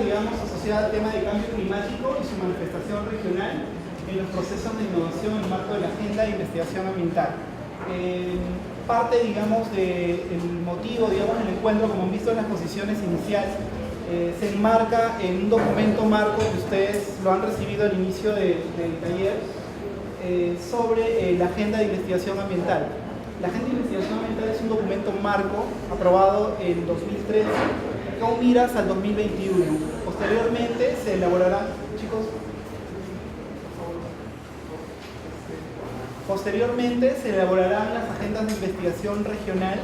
digamos, asociada al tema de cambio climático y su manifestación regional en los procesos de innovación en el marco de la Agenda de Investigación Ambiental. Parte, digamos, del motivo, digamos, del encuentro, como han visto en las posiciones iniciales, se enmarca en un documento marco que ustedes lo han recibido al inicio del taller sobre la Agenda de Investigación Ambiental. La Agenda de Investigación Ambiental es un documento marco aprobado en 2013 con miras al 2021. Posteriormente se elaborarán, chicos, posteriormente se elaborarán las agendas de investigación regional,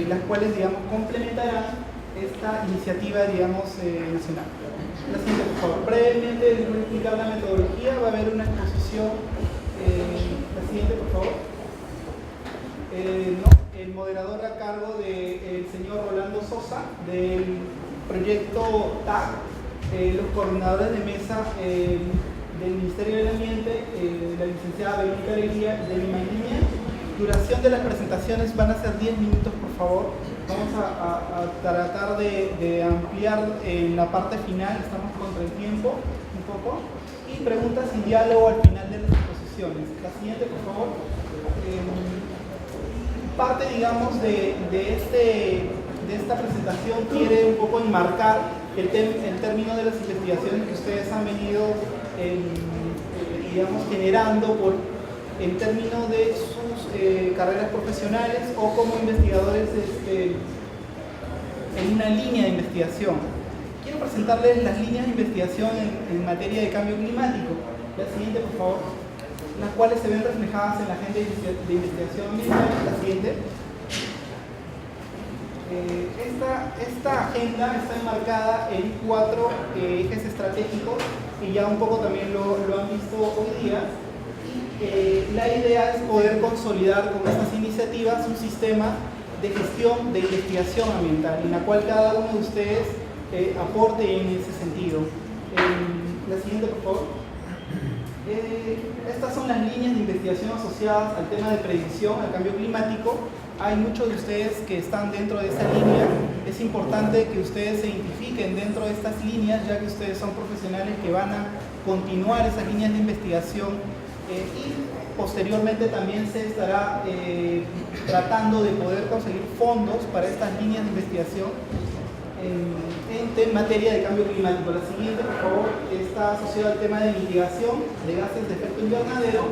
las cuales, digamos, complementarán esta iniciativa, digamos, nacional. La siguiente, por favor. Brevemente les voy a explicar la metodología. Va a haber una exposición. La siguiente, por favor. El moderador a cargo del señor Rolando Sosa, del proyecto TAC, los coordinadores de mesa del Ministerio del Ambiente, la licenciada Verónica Alegría de Lima y Línea. Duración de las presentaciones van a ser 10 minutos, por favor. Vamos a tratar de ampliar en la parte final, estamos contra el tiempo un poco. Y preguntas y diálogo al final de las exposiciones. La siguiente, por favor. Parte, digamos, de esta presentación quiere un poco enmarcar el término de las investigaciones que ustedes han venido, digamos, generando en términos de sus carreras profesionales o como investigadores en una línea de investigación. Quiero presentarles las líneas de investigación en materia de cambio climático. La siguiente, por favor. Las cuales se ven reflejadas en la Agenda de Investigación Ambiental. La siguiente. Esta agenda está enmarcada en 4 ejes estratégicos que ya un poco también lo han visto hoy día. La idea es poder consolidar con estas iniciativas un sistema de gestión de investigación ambiental, en la cual cada uno de ustedes aporte en ese sentido. La siguiente, por favor. Estas son las líneas de investigación asociadas al tema de predicción al cambio climático. Hay muchos de ustedes que están dentro de esta línea. Es importante que ustedes se identifiquen dentro de estas líneas, ya que ustedes son profesionales que van a continuar esas líneas de investigación. Y posteriormente también se estará tratando de poder conseguir fondos para estas líneas de investigación en materia de cambio climático. La siguiente, por favor, está asociada al tema de mitigación de gases de efecto invernadero.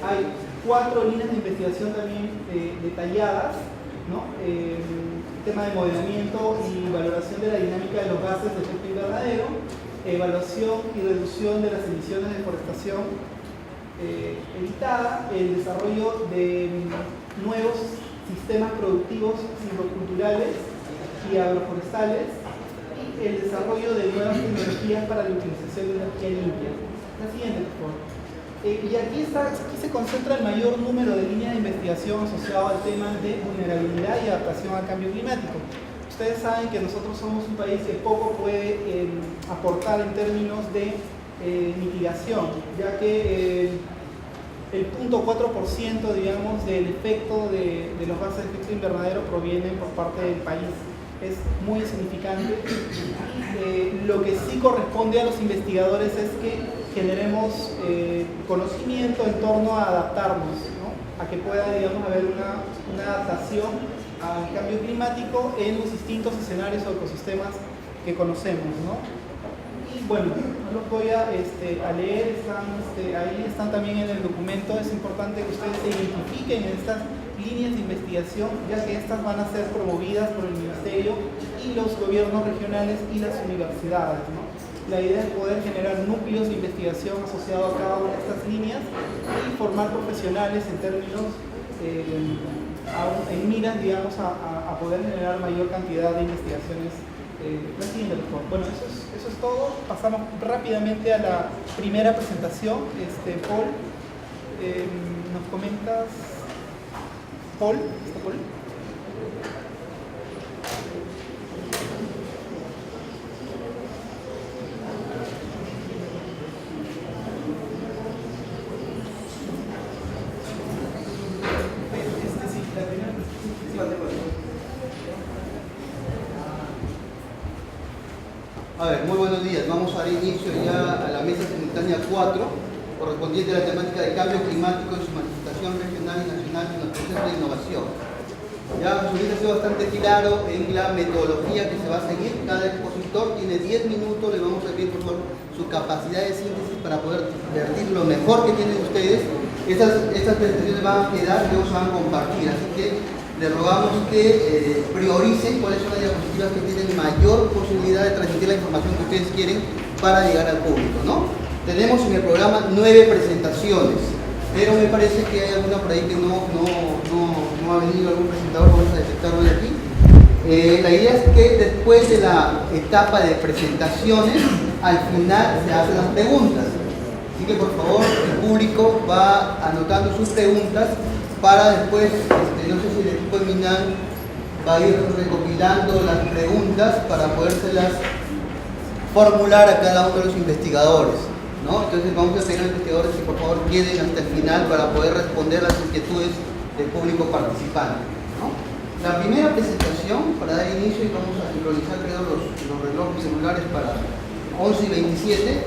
Hay 4 líneas de investigación también detalladas, ¿no? Tema de modelamiento y valoración de la dinámica de los gases de efecto invernadero, evaluación y reducción de las emisiones de deforestación evitada, el desarrollo de nuevos sistemas productivos silvoculturales y agroforestales y el desarrollo de nuevas tecnologías para la utilización de energía limpia. La siguiente, por favor. Y aquí se concentra el mayor número de líneas de investigación asociado al tema de vulnerabilidad y adaptación al cambio climático. Ustedes saben que nosotros somos un país que poco puede aportar en términos de mitigación, ya que el 0.4%, digamos, del efecto de los gases de efecto invernadero provienen por parte del país. Es muy insignificante. Lo que sí corresponde a los investigadores es que generemos conocimiento en torno a adaptarnos, ¿no? A que pueda, digamos, haber una adaptación al cambio climático en los distintos escenarios o ecosistemas que conocemos, ¿no? Y bueno, no los voy a leer, ahí están también en el documento. Es importante que ustedes se identifiquen en estas líneas de investigación, ya que estas van a ser promovidas por el Ministerio y los gobiernos regionales y las universidades, ¿no? La idea es poder generar núcleos de investigación asociados a cada una de estas líneas y formar profesionales en términos, en miras, digamos, a poder generar mayor cantidad de investigaciones. La siguiente, por favor. Bueno, eso es todo. Pasamos rápidamente a la primera presentación. Paul, ¿nos comentas? Paul, ¿está Paul? A ver, muy buenos días. Vamos a dar inicio ya a la mesa simultánea 4, correspondiente a la temática de cambio climático en su manifestación regional y nacional en los procesos de innovación. Ya José Luis ha sido bastante claro en la metodología que se va a seguir. Cada expositor tiene 10 minutos, le vamos a pedir por favor su capacidad de síntesis para poder vertir lo mejor que tienen ustedes. Estas presentaciones van a quedar, luego se van a compartir, así que les rogamos que prioricen cuáles son las diapositivas que tienen mayor posibilidad de transmitir la información que ustedes quieren para llegar al público, ¿no? Tenemos en el programa 9 presentaciones, pero me parece que hay alguna por ahí que no ha venido algún presentador, vamos a detectarlo de aquí. La idea es que después de la etapa de presentaciones, al final se hacen las preguntas. Así que por favor, el público va anotando sus preguntas para después, no sé si el equipo de MINAN va a ir recopilando las preguntas para podérselas formular a cada uno de los investigadores, ¿no? Entonces vamos a pedir a los investigadores que por favor queden hasta el final para poder responder las inquietudes del público participante, ¿no? La primera presentación, para dar inicio, y vamos a sincronizar creo los relojes celulares para 11 y 27,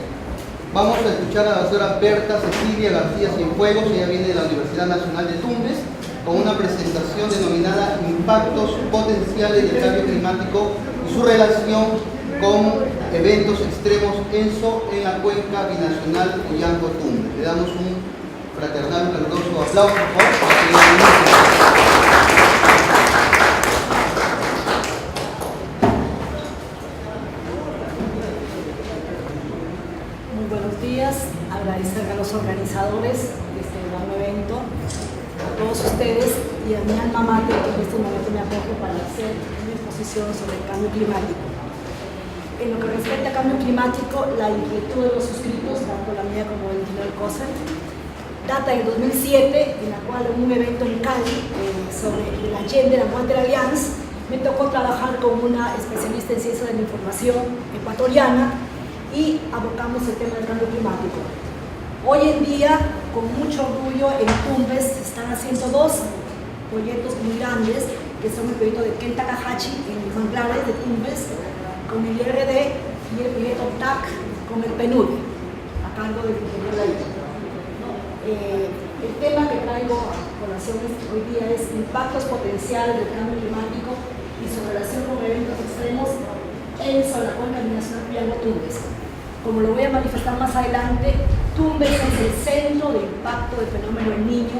vamos a escuchar a la doctora Berta Cecilia García Cienfuegos. Ella viene de la Universidad Nacional de Tumbes con una presentación denominada Impactos potenciales del cambio climático y su relación con eventos extremos en la cuenca binacional Puyanco-Tumbes. Le damos un fraternal, caluroso aplauso, por favor. Agradecer a los organizadores de este gran evento, a todos ustedes y a mi alma mater que en este momento me acoge para hacer una exposición sobre el cambio climático. En lo que respecta al cambio climático, la inquietud de los suscritos, tanto la mía como el ingeniero Coser, data del 2007, en la cual en un evento en Cali sobre la Allende, la Water Alliance, me tocó trabajar con una especialista en ciencia de la información ecuatoriana y abordamos el tema del cambio climático. Hoy en día, con mucho orgullo, en Tumbes se están haciendo dos proyectos muy grandes, que son el proyecto de Ken Takahashi en los manglares de Tumbes, con el IRD, y el proyecto TAC con el PNUD, a cargo del ingeniero Laito. El tema que traigo a colación hoy día es impactos potenciales del cambio climático y su relación con eventos extremos en la cuenca binacional Puyanco-Tumbes. Como lo voy a manifestar más adelante, Tumbes es el centro de impacto del fenómeno El Niño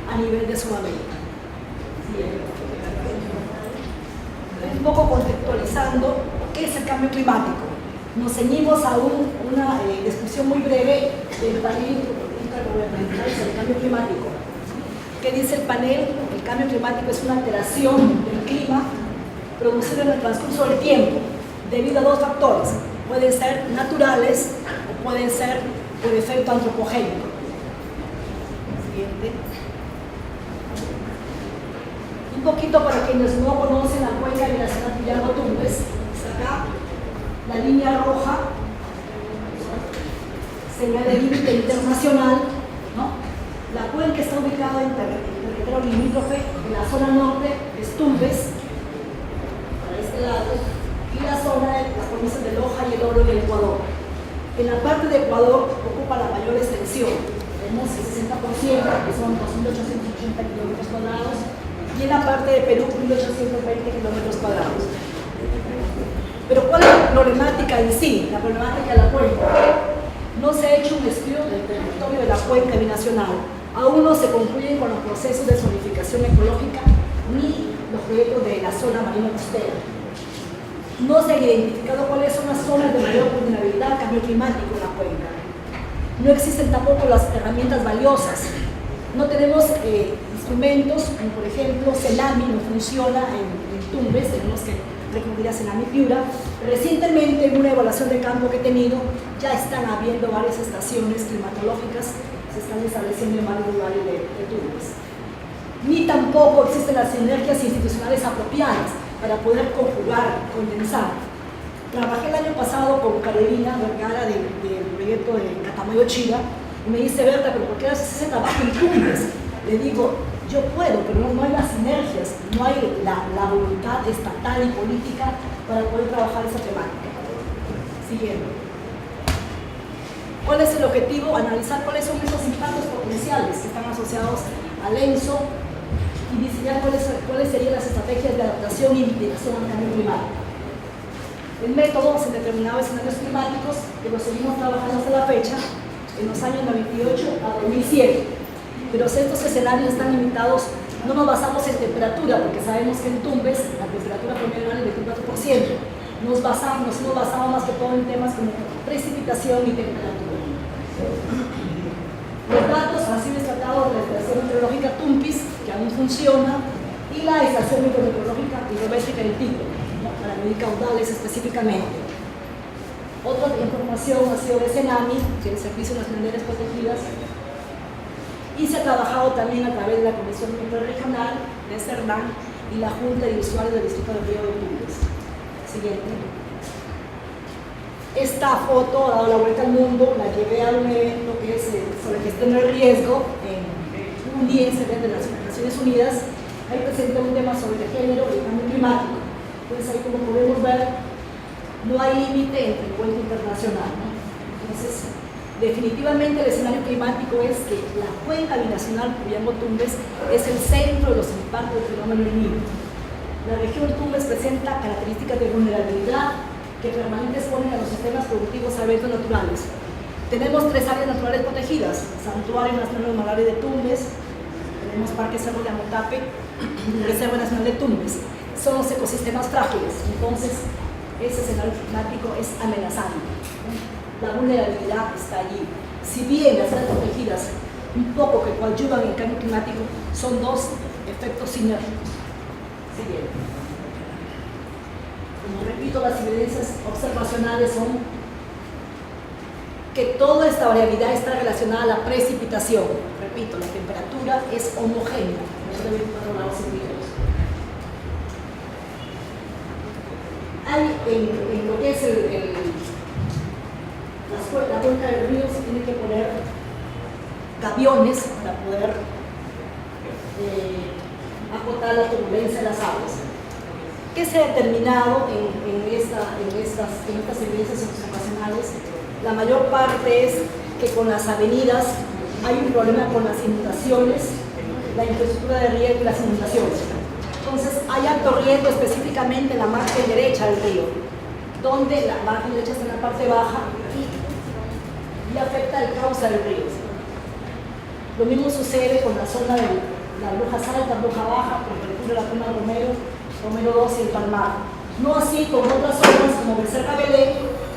a nivel de Sudamérica. Un poco contextualizando, ¿qué es el cambio climático? Nos ceñimos a una descripción muy breve del panel intergubernamental sobre el cambio climático. ¿Qué dice el panel? El cambio climático es una alteración del clima producida en el transcurso del tiempo debido a dos factores. Pueden ser naturales o pueden ser por efecto antropogénico. Siguiente. Un poquito para quienes no conocen la cuenca binacional Puyanco-Tumbes, acá la línea roja señala el límite internacional, ¿no? La cuenca está ubicada en territorio limítrofe, en la zona norte es Tumbes, para este lado, y la zona de las provincias de Loja y el Oro en el Ecuador. En la parte de Ecuador ocupa la mayor extensión, tenemos el 60%, que son 2.880 kilómetros cuadrados, y en la parte de Perú 1.820 kilómetros cuadrados. Pero ¿cuál es la problemática en sí? La problemática de la cuenca. No se ha hecho un estudio del territorio de la cuenca binacional. Aún no se concluyen con los procesos de zonificación ecológica ni los proyectos de la zona marina costera. No se han identificado cuáles son las zonas de mayor vulnerabilidad al cambio climático en la cuenca. No existen tampoco las herramientas valiosas. No tenemos instrumentos, como por ejemplo Celami no funciona en Tumbes, tenemos que recurrir a Celami Piura. Recientemente, en una evaluación de campo que he tenido, ya están habiendo varias estaciones climatológicas, se están estableciendo en varios lugares de Tumbes. Ni tampoco existen las sinergias institucionales apropiadas para poder conjugar, condensar. Trabajé el año pasado con Carolina Vergara del proyecto de Catamayo Chila y me dice, Berta, ¿pero por qué haces ese trabajo en Tumbes? Le digo, yo puedo, pero no hay las sinergias, no hay la voluntad estatal y política para poder trabajar esa temática. Siguiente. ¿Cuál es el objetivo? Analizar cuáles son esos impactos potenciales que están asociados al ENSO y diseñar cuáles serían las estrategias de adaptación y mitigación al cambio climático. El método se determinaba escenarios climáticos que lo seguimos trabajando hasta la fecha, en los años 98 a 2007. Pero estos escenarios están limitados, no nos basamos en temperatura, porque sabemos que en Tumbes la temperatura promedio es de 24%. Nos basamos más que todo en temas como precipitación y temperatura. Los datos han sido tratados de la estación meteorológica Tumbes, que aún funciona, y la estación meteorológica hidrométrica del Tito, ¿no? Para medir caudales específicamente. Otra información ha sido de CENAMI, que es el Servicio Nacional de Áreas Protegidas, y se ha trabajado también a través de la Comisión Regional de CERNAN y la Junta de Usuarios del Distrito del Río de Tumbes. Siguiente. Esta foto ha dado la vuelta al mundo, la llevé a un evento que es sobre gestión del riesgo en un ISD de las Naciones Unidas. Ahí presenté un tema sobre el género y el cambio climático. Entonces ahí, como podemos ver, no hay límite entre el cuento internacional, ¿no? Entonces, definitivamente el escenario climático es que la cuenca binacional Puyehongo-Tumbes es el centro de los impactos del fenómeno El Niño. La región Tumbes presenta características de vulnerabilidad que permanentes exponen a los sistemas productivos a eventos naturales. Tenemos 3 áreas naturales protegidas: Santuario Nacional Malawi de Tumbes, tenemos Parque Cerro de Amotape y Reserva Nacional de Tumbes. Son los ecosistemas frágiles, entonces ese escenario climático es amenazante. La vulnerabilidad está allí. Si bien las áreas protegidas un poco que coadyuvan en el cambio climático, son 2 efectos sinérgicos. Siguiente. Como repito, las evidencias observacionales son que toda esta variabilidad está relacionada a la precipitación. Repito, la temperatura es homogénea, no debe 4 grados centígrados. Hay en lo que es la cuenca del río se tiene que poner gaviones para poder acotar la turbulencia de las aguas. ¿Qué se ha determinado en estas evidencias observacionales? La mayor parte es que con las avenidas hay un problema con las inundaciones, la infraestructura de riego y las inundaciones. Entonces hay alto riesgo específicamente en la margen derecha del río, donde la margen derecha está en la parte baja y afecta el cauce del río. Lo mismo sucede con la zona de la Brujas Alta, Bruja Baja, Prefectura de la Tuna Romero 2 y el Palmar. No así con otras zonas como Becerra Belén,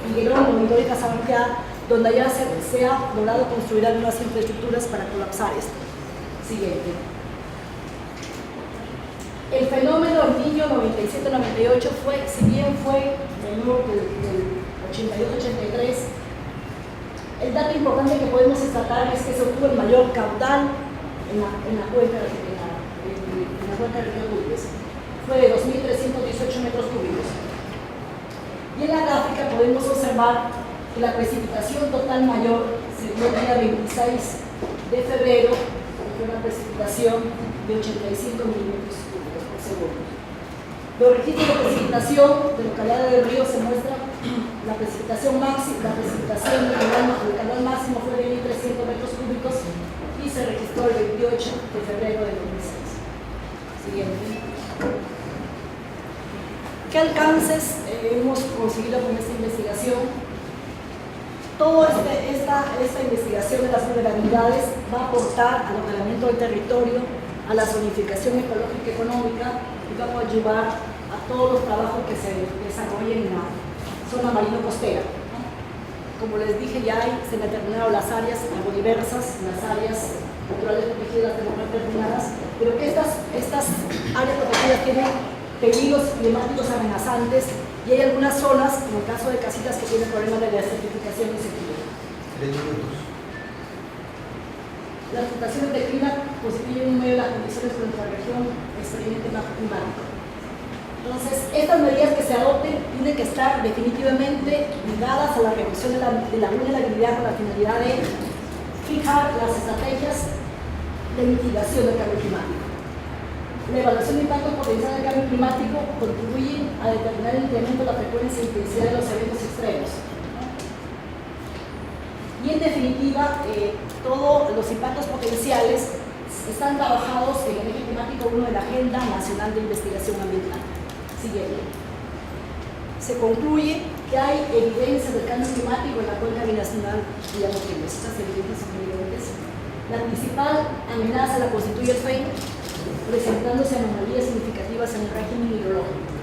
Higuerón, Monidor y Casabanqueá, donde ya se ha logrado construir algunas infraestructuras para colapsar esto. Siguiente. El fenómeno El Niño 97-98 fue, si bien fue menor del 82-83, el dato importante que podemos destacar es que se obtuvo el mayor caudal en la cuenca del río Tumbes. Fue de 2.318 metros cúbicos. Y en la gráfica podemos observar que la precipitación total mayor se dio el día 26 de febrero, que fue una precipitación de 85 milímetros cúbicos por segundo. Los registros de precipitación de localidad del río se muestra la precipitación máxima, el canal máximo fue de 1.300 metros cúbicos y se registró el 28 de febrero de 2006. Siguiente. ¿Qué alcances hemos conseguido con esta investigación? Toda esta investigación de las vulnerabilidades va a aportar al ordenamiento del territorio, a la zonificación ecológica y económica y va a ayudar a todos los trabajos que se desarrollen en la zona marino-costera. Como les dije, ya se han determinado las áreas agrodiversas, las áreas naturales protegidas de no determinadas, pero que estas áreas protegidas tienen peligros climáticos amenazantes y hay algunas zonas, como el caso de Casitas, que tienen problemas de desertificación y sequía. 3 minutos. Las fluctuaciones de clima constituyen un medio de las condiciones que nuestra región experimente bajo climático. Entonces, estas medidas que se adopten tienen que estar definitivamente ligadas a la reducción de la vulnerabilidad con la finalidad de fijar las estrategias de mitigación del cambio climático. La evaluación de impacto potencial del cambio climático contribuye a determinar el incremento de la frecuencia e intensidad de los eventos extremos. y en definitiva todos los impactos potenciales están trabajados en el eje temático 1 de la Agenda Nacional de Investigación Ambiental. Siguiente. Se concluye que hay evidencias del cambio climático en la cuenca binacional Llano-Quilmes. Estas evidencias son evidentes. La principal amenaza la constituye el FEN, presentándose anomalías significativas en el régimen hidrológico.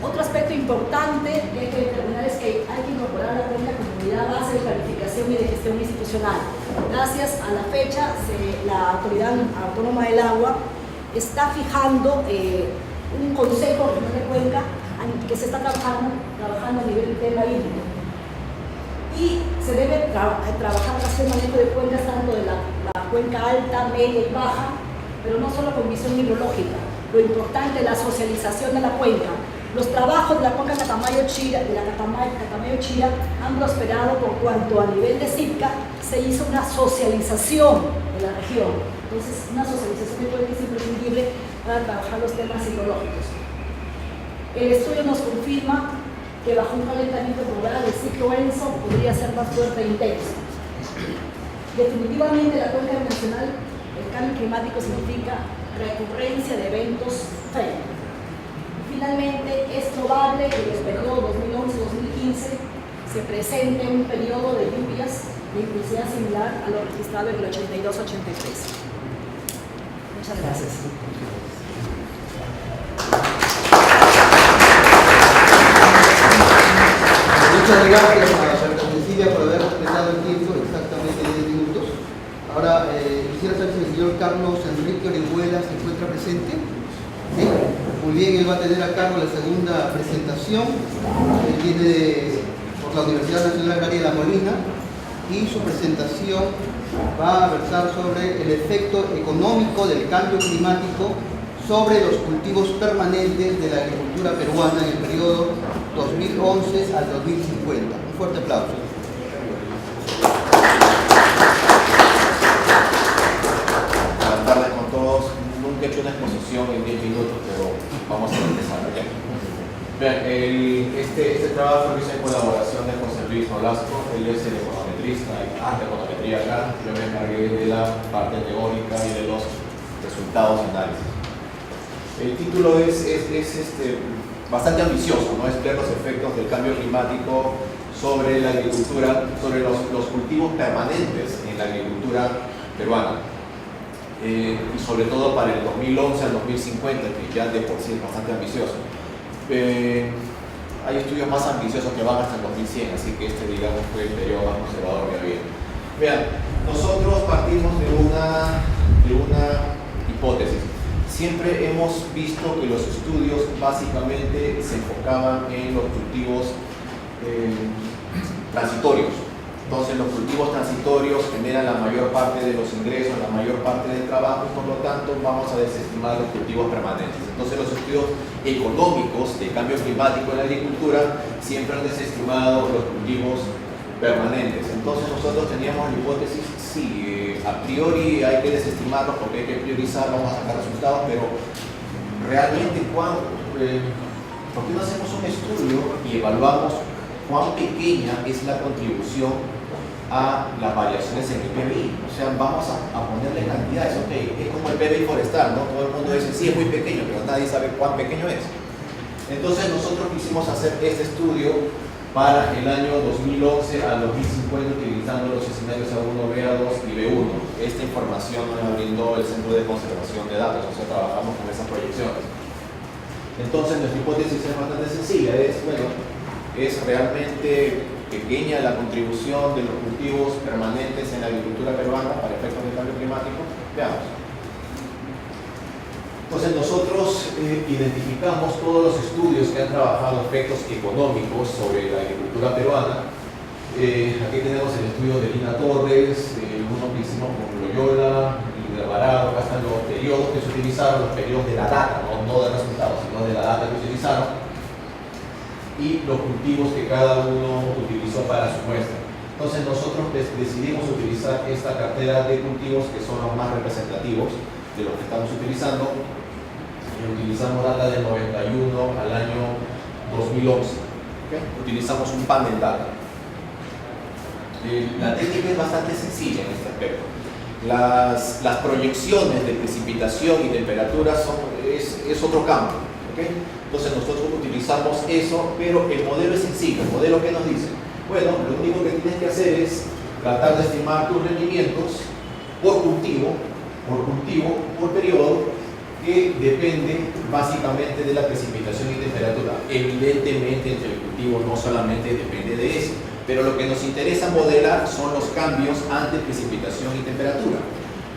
Otro aspecto importante que hay que determinar es que hay que incorporar la cuenca como unidad base de planificación y de gestión institucional. Gracias a la fecha, la Autoridad Autónoma del Agua está fijando un consejo regional de cuenca que se está trabajando a nivel del tema hídrico. Y se debe trabajar para hacer manejo de cuencas tanto de la cuenca alta, media y baja, pero no solo con visión hidrológica. Lo importante es la socialización de la cuenca. Los trabajos de la cuenca Catamayo-Chira han prosperado por cuanto a nivel de CIPCA se hizo una socialización de la región. Entonces, una socialización de cuenca es imprescindible para trabajar los temas hidrológicos. El estudio nos confirma que bajo un calentamiento global el ciclo ENSO podría ser más fuerte e intenso. Definitivamente la cuenca nacional, el cambio climático significa recurrencia de eventos FEN. Finalmente, es probable que en el periodo 2011-2015 se presente un periodo de lluvias de intensidad similar a lo registrado en el 82-83. Muchas gracias. Muchas gracias a Santa Cecilia por haber respetado el tiempo, exactamente 10 minutos. Ahora, quisiera saber si el señor Carlos Enrique Orihuela se encuentra presente. ¿Sí? Muy bien, él va a tener a cargo la segunda presentación. Él viene por la Universidad Nacional Agraria de La Molina y su presentación va a versar sobre el efecto económico del cambio climático sobre los cultivos permanentes de la agricultura peruana en el periodo 2011 al 2050. Un fuerte aplauso. Buenas tardes con todos. Nunca he hecho una exposición en 10 minutos, pero vamos a empezar ya. Vean, este trabajo lo hice en colaboración con José Luis Nolasco. Él es el econometrista y de econometría acá. Yo me encargué de la parte teórica y de los resultados y análisis. El título es bastante ambicioso, ¿no? Es ver los efectos del cambio climático sobre la agricultura, sobre los cultivos permanentes en la agricultura peruana. Y sobre todo para el 2011 al 2050, que ya de por sí es bastante ambicioso. Hay estudios más ambiciosos que van hasta el 2100, así que este, digamos, fue el periodo más conservador que había. Vean, nosotros partimos de una hipótesis. Siempre hemos visto que los estudios básicamente se enfocaban en los cultivos transitorios. Entonces los cultivos transitorios generan la mayor parte de los ingresos, la mayor parte del trabajo, y por lo tanto vamos a desestimar los cultivos permanentes. Entonces los estudios económicos de cambio climático en la agricultura siempre han desestimado los cultivos permanentes. Entonces nosotros teníamos la hipótesis, sí, a priori hay que desestimarlos porque hay que priorizar, vamos a sacar resultados, pero realmente ¿por qué no hacemos un estudio y evaluamos cuán pequeña es la contribución a las variaciones en el PBI? O sea, vamos a ponerle cantidades. Ok, es como el PBI forestal, ¿no? Todo el mundo dice, sí, es muy pequeño, pero nadie sabe cuán pequeño es. Entonces nosotros quisimos hacer este estudio para el año 2011 al 2050 utilizando los escenarios A1, B2 y B1. Esta información nos la brindó el Centro de Conservación de Datos, o sea, trabajamos con esas proyecciones. Entonces nuestra hipótesis es bastante sencilla, es realmente pequeña la contribución de los cultivos permanentes en la agricultura peruana para efectos del cambio climático. Veamos. Entonces nosotros identificamos todos los estudios que han trabajado efectos económicos sobre la agricultura peruana. Aquí tenemos el estudio de Lina Torres, uno que hicimos con Loyola y de Alvarado. Acá están los periodos que se utilizaron, los periodos de la data, no de resultados, sino de la data que utilizaron, y los cultivos que cada uno utilizó para su muestra. Entonces nosotros decidimos utilizar esta cartera de cultivos que son los más representativos de los que estamos utilizando. Utilizamos data del 91 al año 2011. ¿Okay? Utilizamos un panel data. La técnica es bastante sencilla en este aspecto. Las proyecciones de precipitación y temperatura es otro campo, ¿okay? Entonces nosotros utilizamos eso, pero el modelo es sencillo. ¿El modelo qué nos dice? Bueno, lo único que tienes que hacer es tratar de estimar tus rendimientos por cultivo, por periodo, que depende básicamente de la precipitación y temperatura. Evidentemente, entre el cultivo no solamente depende de eso, pero lo que nos interesa modelar son los cambios ante precipitación y temperatura.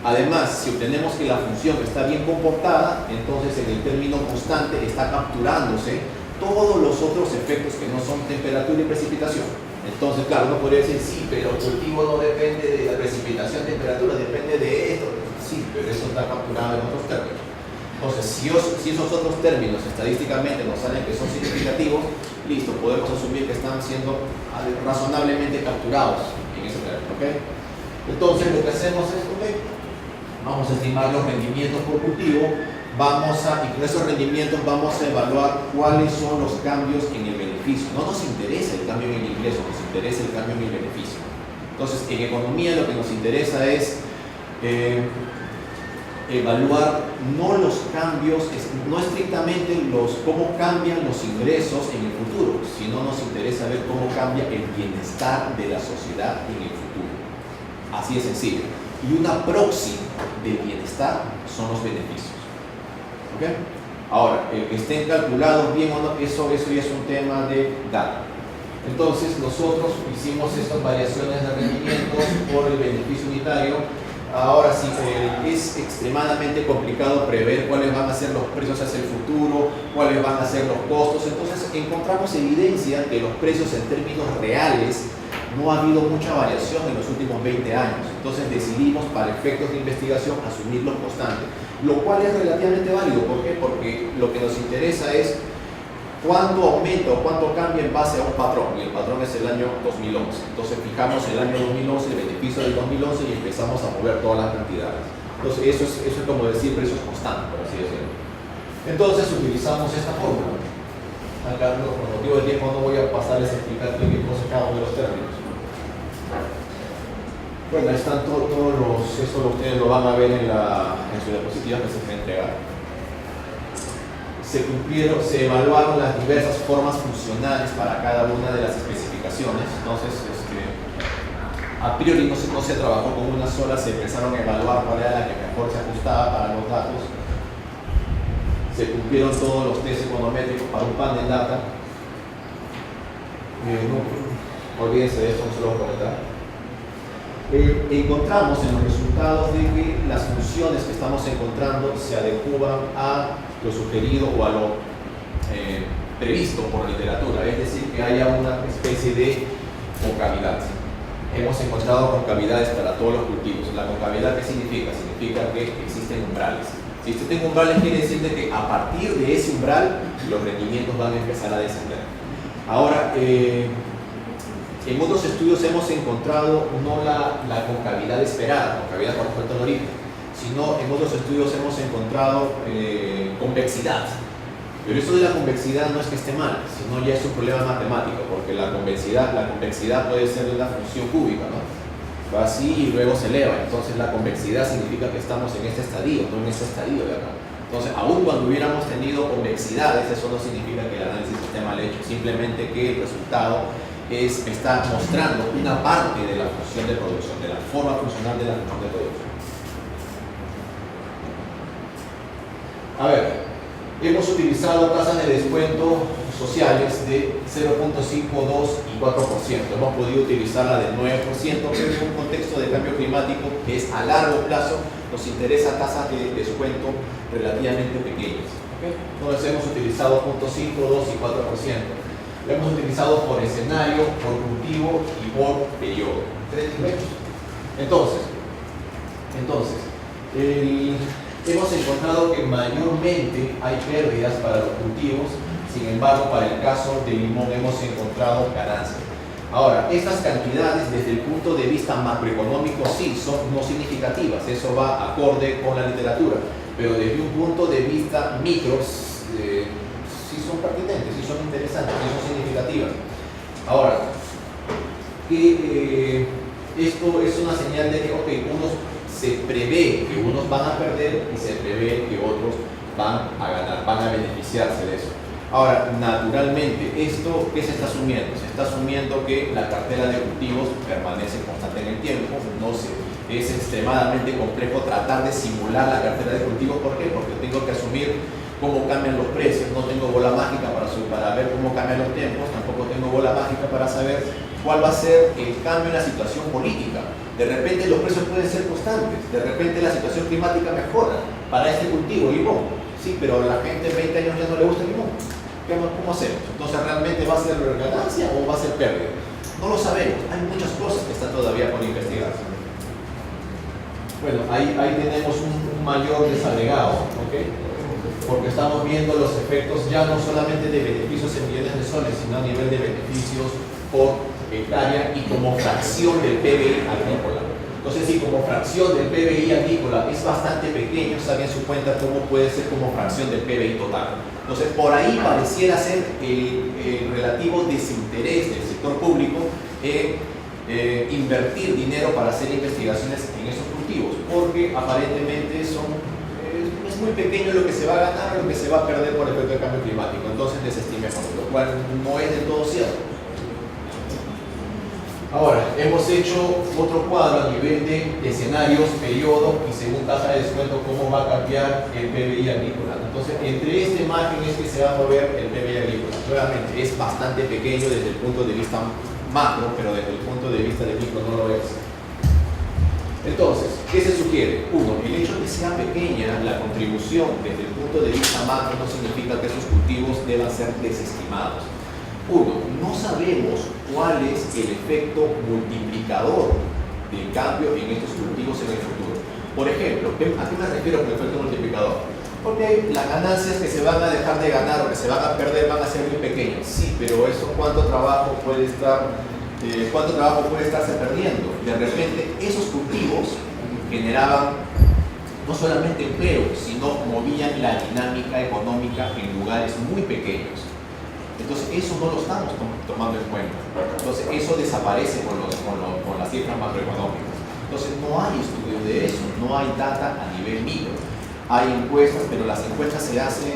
Además, si obtenemos que la función está bien comportada, entonces en el término constante está capturándose todos los otros efectos que no son temperatura y precipitación. Entonces, claro, uno podría decir, sí, pero el cultivo no depende de la precipitación, temperatura, depende de esto. Sí, pero eso está capturado en otros términos. Entonces, si esos otros términos estadísticamente nos salen que son significativos, listo, podemos asumir que están siendo razonablemente capturados en ese término, ¿ok? Entonces, lo que hacemos es, ok, vamos a estimar los rendimientos por cultivo, y con esos rendimientos vamos a evaluar cuáles son los cambios en el beneficio. No nos interesa el cambio en el ingreso, nos interesa el cambio en el beneficio. Entonces, en economía lo que nos interesa es evaluar no los cambios, no estrictamente cómo cambian los ingresos en el futuro, sino nos interesa ver cómo cambia el bienestar de la sociedad en el futuro. Así de sencillo. Y una proxy de bienestar son los beneficios. ¿Okay? Ahora, el que estén calculados bien o no, eso ya es un tema de data. Entonces, nosotros hicimos estas variaciones de rendimientos por el beneficio unitario. Ahora sí, es extremadamente complicado prever cuáles van a ser los precios hacia el futuro, cuáles van a ser los costos. Entonces, encontramos evidencia que los precios en términos reales no ha habido mucha variación en los últimos 20 años. Entonces, decidimos, para efectos de investigación, asumirlos constantes, lo cual es relativamente válido. ¿Por qué? Porque lo que nos interesa es cuánto aumenta o cuánto cambia en base a un patrón, y el patrón es el año 2011. Entonces fijamos el año 2011, el beneficio del 2011 y empezamos a mover todas las cantidades. Entonces eso es como decir precios constantes, por así decirlo. Entonces utilizamos esta fórmula. Acá, por motivo de tiempo, no voy a pasarles a explicar qué cosa cada uno de los términos. Bueno, ahí están todos eso ustedes lo van a ver en su diapositiva que se va a entregar. Se evaluaron las diversas formas funcionales para cada una de las especificaciones. Entonces, a priori no se trabajó con una sola, se empezaron a evaluar cuál era la que mejor se ajustaba para los datos. Se cumplieron todos los test econométricos para un panel data. No olvídense de esto, no se lo voy a comentar. Encontramos en los resultados de que las funciones que estamos encontrando se adecuan a lo sugerido o a lo previsto por literatura, es decir, que haya una especie de concavidad. Hemos encontrado concavidades para todos los cultivos. ¿La concavidad qué significa? Significa que existen umbrales. Si existen umbrales, quiere decir de que a partir de ese umbral los rendimientos van a empezar a descender. Ahora, en otros estudios hemos encontrado no la concavidad esperada, concavidad por efecto logaritmo, sino en otros estudios hemos encontrado convexidad. Pero eso de la convexidad no es que esté mal, sino ya es un problema matemático, porque la convexidad puede ser de una función cúbica, ¿no? Va así y luego se eleva. Entonces la convexidad significa que estamos en este estadio, no en este estadio de acá. Entonces, aún cuando hubiéramos tenido convexidades, eso no significa que el análisis esté mal hecho, simplemente que el resultado está mostrando una parte de la función de producción, de la forma funcional de la función de producción. A ver, hemos utilizado tasas de descuento sociales de 0.5, 2 y 4%. Hemos podido utilizar la del 9%, pero en un contexto de cambio climático que es a largo plazo, nos interesa tasas de descuento relativamente pequeñas. ¿Okay? Entonces hemos utilizado 0.5, 2 y 4%. Lo hemos utilizado por escenario, por cultivo y por periodo. 3 niveles. Entonces hemos encontrado que mayormente hay pérdidas para los cultivos, sin embargo, para el caso del limón hemos encontrado ganancias. Ahora, estas cantidades desde el punto de vista macroeconómico sí son no significativas, eso va acorde con la literatura, pero desde un punto de vista micro sí son pertinentes, sí son interesantes, sí son significativas. Ahora, que esto es una señal de que, ok, se prevé que unos van a perder y se prevé que otros van a ganar, van a beneficiarse de eso. Ahora, naturalmente, ¿esto qué se está asumiendo? Se está asumiendo que la cartera de cultivos permanece constante en el tiempo. No sé, es extremadamente complejo tratar de simular la cartera de cultivos. ¿Por qué? Porque tengo que asumir cómo cambian los precios. No tengo bola mágica para ver cómo cambian los tiempos. Tampoco tengo bola mágica para saber cuál va a ser el cambio en la situación política. De repente los precios pueden ser constantes. De repente la situación climática mejora para este cultivo, limón. Sí, pero a la gente en 20 años ya no le gusta el limón. ¿Cómo hacemos? Entonces, ¿realmente va a ser ganancia o va a ser pérdida? No lo sabemos. Hay muchas cosas que están todavía por investigarse. Bueno, ahí tenemos un mayor desagregado, ¿ok? Porque estamos viendo los efectos ya no solamente de beneficios en millones de soles, sino a nivel de beneficios por hectárea y como fracción del PBI agrícola. Entonces, si como fracción del PBI agrícola es bastante pequeño, saquen su cuenta cómo puede ser como fracción del PBI total. Entonces, por ahí pareciera ser el relativo desinterés del sector público en invertir dinero para hacer investigaciones en esos cultivos, porque aparentemente es muy pequeño lo que se va a ganar o lo que se va a perder por efecto del cambio climático. Entonces, desestimemos, lo cual no es del todo cierto. Ahora, hemos hecho otro cuadro a nivel de escenarios, periodo y según tasa de descuento, cómo va a cambiar el PBI agrícola. Entonces, entre este margen es que se va a mover el PBI agrícola. Nuevamente, es bastante pequeño desde el punto de vista macro, pero desde el punto de vista de micro no lo es. Entonces, ¿qué se sugiere? Uno, el hecho de que sea pequeña la contribución desde el punto de vista macro no significa que esos cultivos deban ser desestimados. Uno, no sabemos cuál es el efecto multiplicador del cambio en estos cultivos en el futuro. Por ejemplo, ¿a qué me refiero con efecto multiplicador? Porque las ganancias que se van a dejar de ganar o que se van a perder van a ser muy pequeñas. Sí, pero eso ¿cuánto trabajo puede estarse perdiendo? De repente, esos cultivos generaban no solamente empleo, sino movían la dinámica económica en lugares muy pequeños. Entonces, eso no lo estamos tomando en cuenta. Entonces, eso desaparece con las cifras macroeconómicas. Entonces, no hay estudios de eso, no hay data a nivel micro. Hay encuestas, pero las encuestas se hacen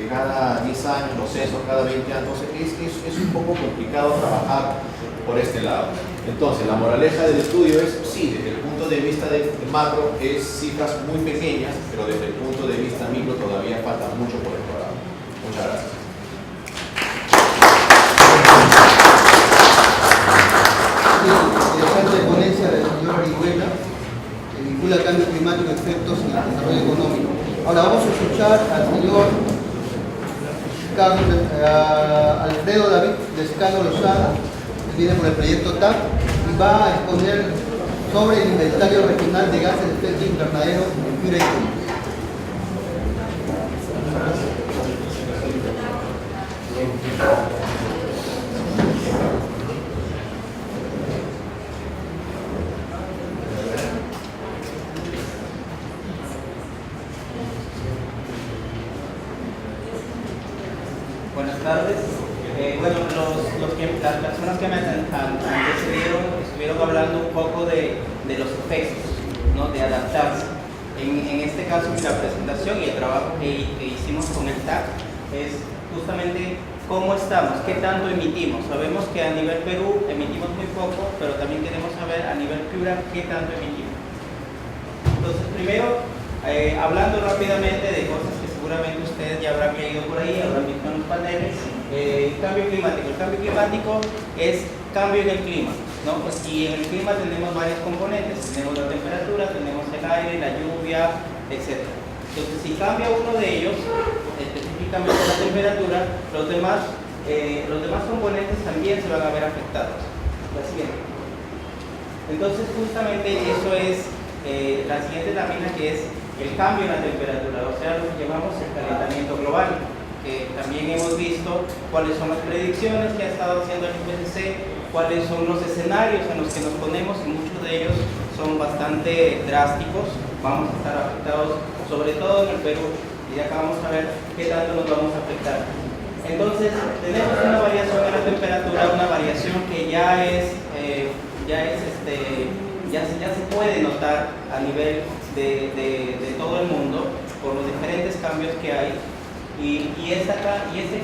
cada 10 años, los censos cada 20 años. Entonces, es un poco complicado trabajar por este lado. Entonces, la moraleja del estudio es, sí, desde el punto de vista de macro, es cifras muy pequeñas, pero desde el punto de vista micro todavía falta mucho por explorar. Muchas gracias. Interesante ponencia del señor Orihuela, que vincula el cambio climático y efectos en el desarrollo económico. Ahora vamos a escuchar al señor Alfredo David Lescano Lozada, que viene por el proyecto TAP, y va a exponer sobre el inventario regional de gases de efecto invernadero en Piura y Tumbes. Buenas tardes. Bueno, las personas que me antecedieron estuvieron hablando un poco de los efectos, ¿no? De adaptarse. En este caso, la presentación y el trabajo que hicimos con el TAC es justamente cómo estamos, qué tanto emitimos. Sabemos que a nivel Perú emitimos muy poco, pero también queremos saber a nivel Piura qué tanto emitimos. Entonces, primero, hablando rápidamente de cosas que seguramente ustedes ya habrán leído por ahí, habrán visto en los paneles. Cambio climático. El cambio climático es cambio en el clima, ¿no? Y en el clima tenemos varios componentes. Tenemos la temperatura, tenemos el aire, la lluvia, etc. Entonces, si cambia uno de ellos, específicamente la temperatura, los demás componentes también se van a ver afectados. La siguiente. Entonces, justamente eso es la siguiente lámina, que es el cambio en la temperatura, o sea, lo que llamamos el calentamiento global. También hemos visto cuáles son las predicciones que ha estado haciendo el IPCC, cuáles son los escenarios en los que nos ponemos, y muchos de ellos son bastante drásticos. Vamos a estar afectados, sobre todo en el Perú, y acá vamos a ver qué tanto nos vamos a afectar. Entonces, tenemos una variación en la temperatura, una variación que ya es ya se puede notar a nivel de todo el mundo por los diferentes cambios que hay. Y este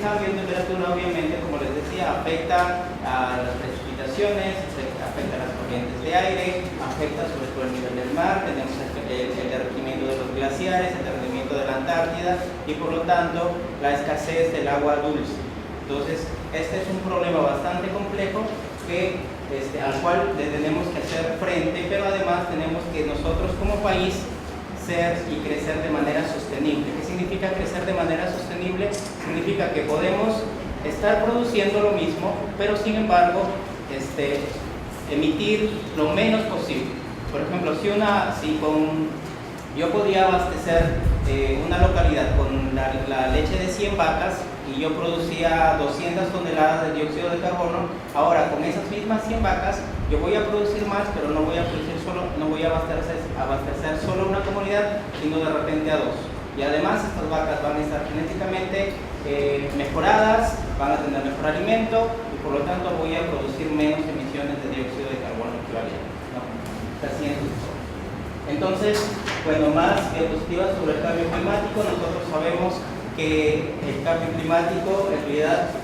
cambio de temperatura, obviamente, como les decía, afecta a las precipitaciones, afecta a las corrientes de aire, afecta sobre todo el nivel del mar, tenemos el derretimiento de los glaciares, el derretimiento de la Antártida y por lo tanto la escasez del agua dulce. Entonces, este es un problema bastante complejo al cual le tenemos que hacer frente, pero además tenemos que nosotros como país ser y crecer de manera sostenible. ¿Qué significa crecer de manera sostenible? Significa que podemos estar produciendo lo mismo, pero sin embargo emitir lo menos posible. Por ejemplo, yo podía abastecer una localidad con la leche de 100 vacas y yo producía 200 toneladas de dióxido de carbono. Ahora, con esas mismas 100 vacas, yo voy a producir más, pero no voy a abastecer solo una comunidad, sino de repente a dos. Y además, estas vacas van a estar genéticamente mejoradas, van a tener mejor alimento y por lo tanto voy a producir menos emisiones de dióxido de carbono equivalente, ¿no? Entonces, bueno, más diapositivas sobre el cambio climático. Nosotros sabemos que el cambio climático, en realidad,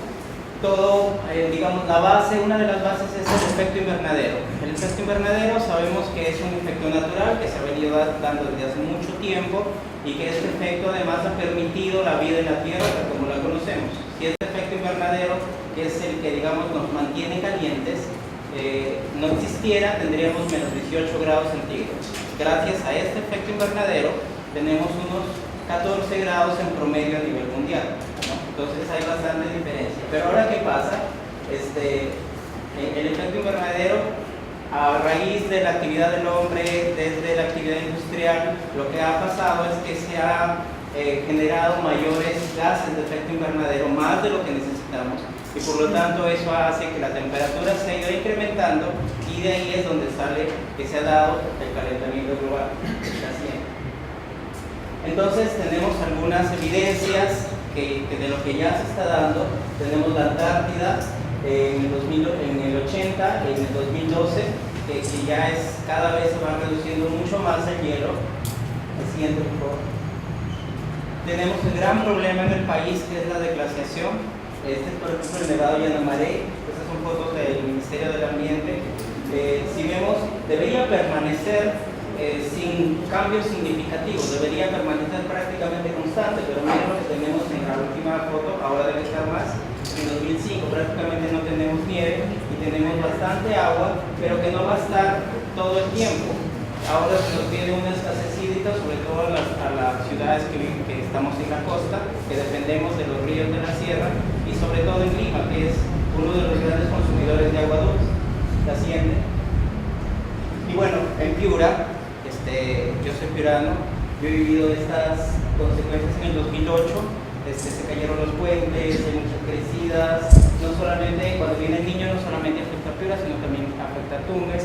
una de las bases es el efecto invernadero. El efecto invernadero sabemos que es un efecto natural que se ha venido dando desde hace mucho tiempo y que este efecto además ha permitido la vida en la Tierra como la conocemos. Si este efecto invernadero, que es el que nos mantiene calientes, no existiera, tendríamos menos 18 grados centígrados. Gracias a este efecto invernadero tenemos unos 14 grados en promedio a nivel mundial, ¿no? Entonces hay bastante diferencia. Pero ahora, ¿qué pasa? El efecto invernadero, a raíz de la actividad del hombre, desde la actividad industrial, lo que ha pasado es que se ha generado mayores gases de efecto invernadero, más de lo que necesitamos, y por lo tanto eso hace que la temperatura se haya ido incrementando, y de ahí es donde sale que se ha dado el calentamiento global. Entonces tenemos algunas evidencias de lo que ya se está dando. Tenemos la Antártida en el 80, en el 2012, que ya cada vez se va reduciendo mucho más el hielo. El siguiente, por favor. Tenemos un gran problema en el país, que es la desglaciación. Este es, por ejemplo, el Nevado Yanamaré. Estas son fotos del Ministerio del Ambiente. Si vemos, debería permanecer sin cambios significativos, debería permanecer prácticamente constante, pero miren lo que tenemos en la última foto, ahora debe estar más. En 2005 prácticamente no tenemos nieve y tenemos bastante agua, pero que no va a estar todo el tiempo. Ahora se nos viene una escasez hídrica, sobre todo a las ciudades que estamos en la costa, que dependemos de los ríos de la sierra, y sobre todo en Lima, que es uno de los grandes consumidores de agua dulce. La siguiente. Y bueno, en Piura, yo soy piurano, yo he vivido estas consecuencias en el 2008, se cayeron los puentes, hay muchas crecidas, no solamente, cuando viene el niño no solamente afecta a Piura, sino también afecta a Tumbes.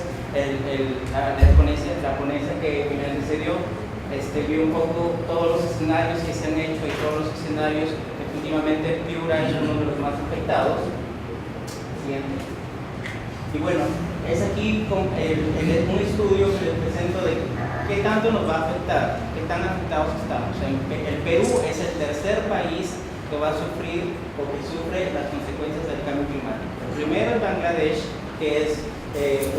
La ponencia que me antecedió vio un poco todos los escenarios que se han hecho y todos los escenarios. Definitivamente Piura es uno de los más afectados. Siguiente. Y bueno, es aquí un estudio que les presento de qué tanto nos va a afectar, qué tan afectados estamos. El Perú es el tercer país que va a sufrir o que sufre las consecuencias del cambio climático. El primero es Bangladesh, que es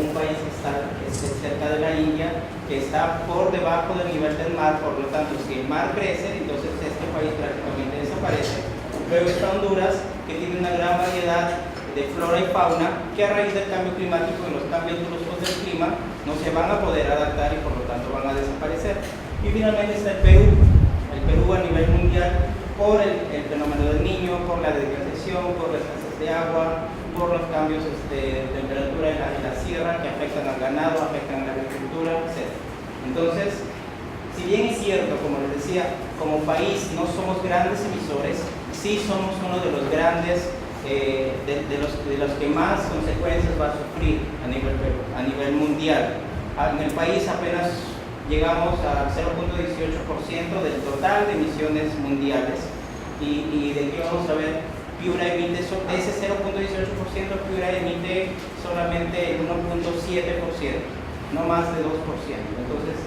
un país que está cerca de la India, que está por debajo del nivel del mar, por lo tanto, si el mar crece, entonces este país prácticamente desaparece. Luego está Honduras, que tiene una gran variedad de flora y fauna que a raíz del cambio climático y los cambios bruscos del clima no se van a poder adaptar y por lo tanto van a desaparecer. Y finalmente está el Perú a nivel mundial, por el fenómeno del Niño, por la desglaciación, por la escasez de agua, por los cambios de temperatura en la sierra que afectan al ganado, afectan a la agricultura, etc. Entonces, si bien es cierto, como les decía, como país no somos grandes emisores, sí somos uno de los grandes de los que más consecuencias va a sufrir a nivel mundial. En el país apenas llegamos al 0.18% del total de emisiones mundiales, y de aquí vamos a ver Piura emite, de ese 0.18%, Piura emite solamente el 1.7%, no más de 2%. Entonces,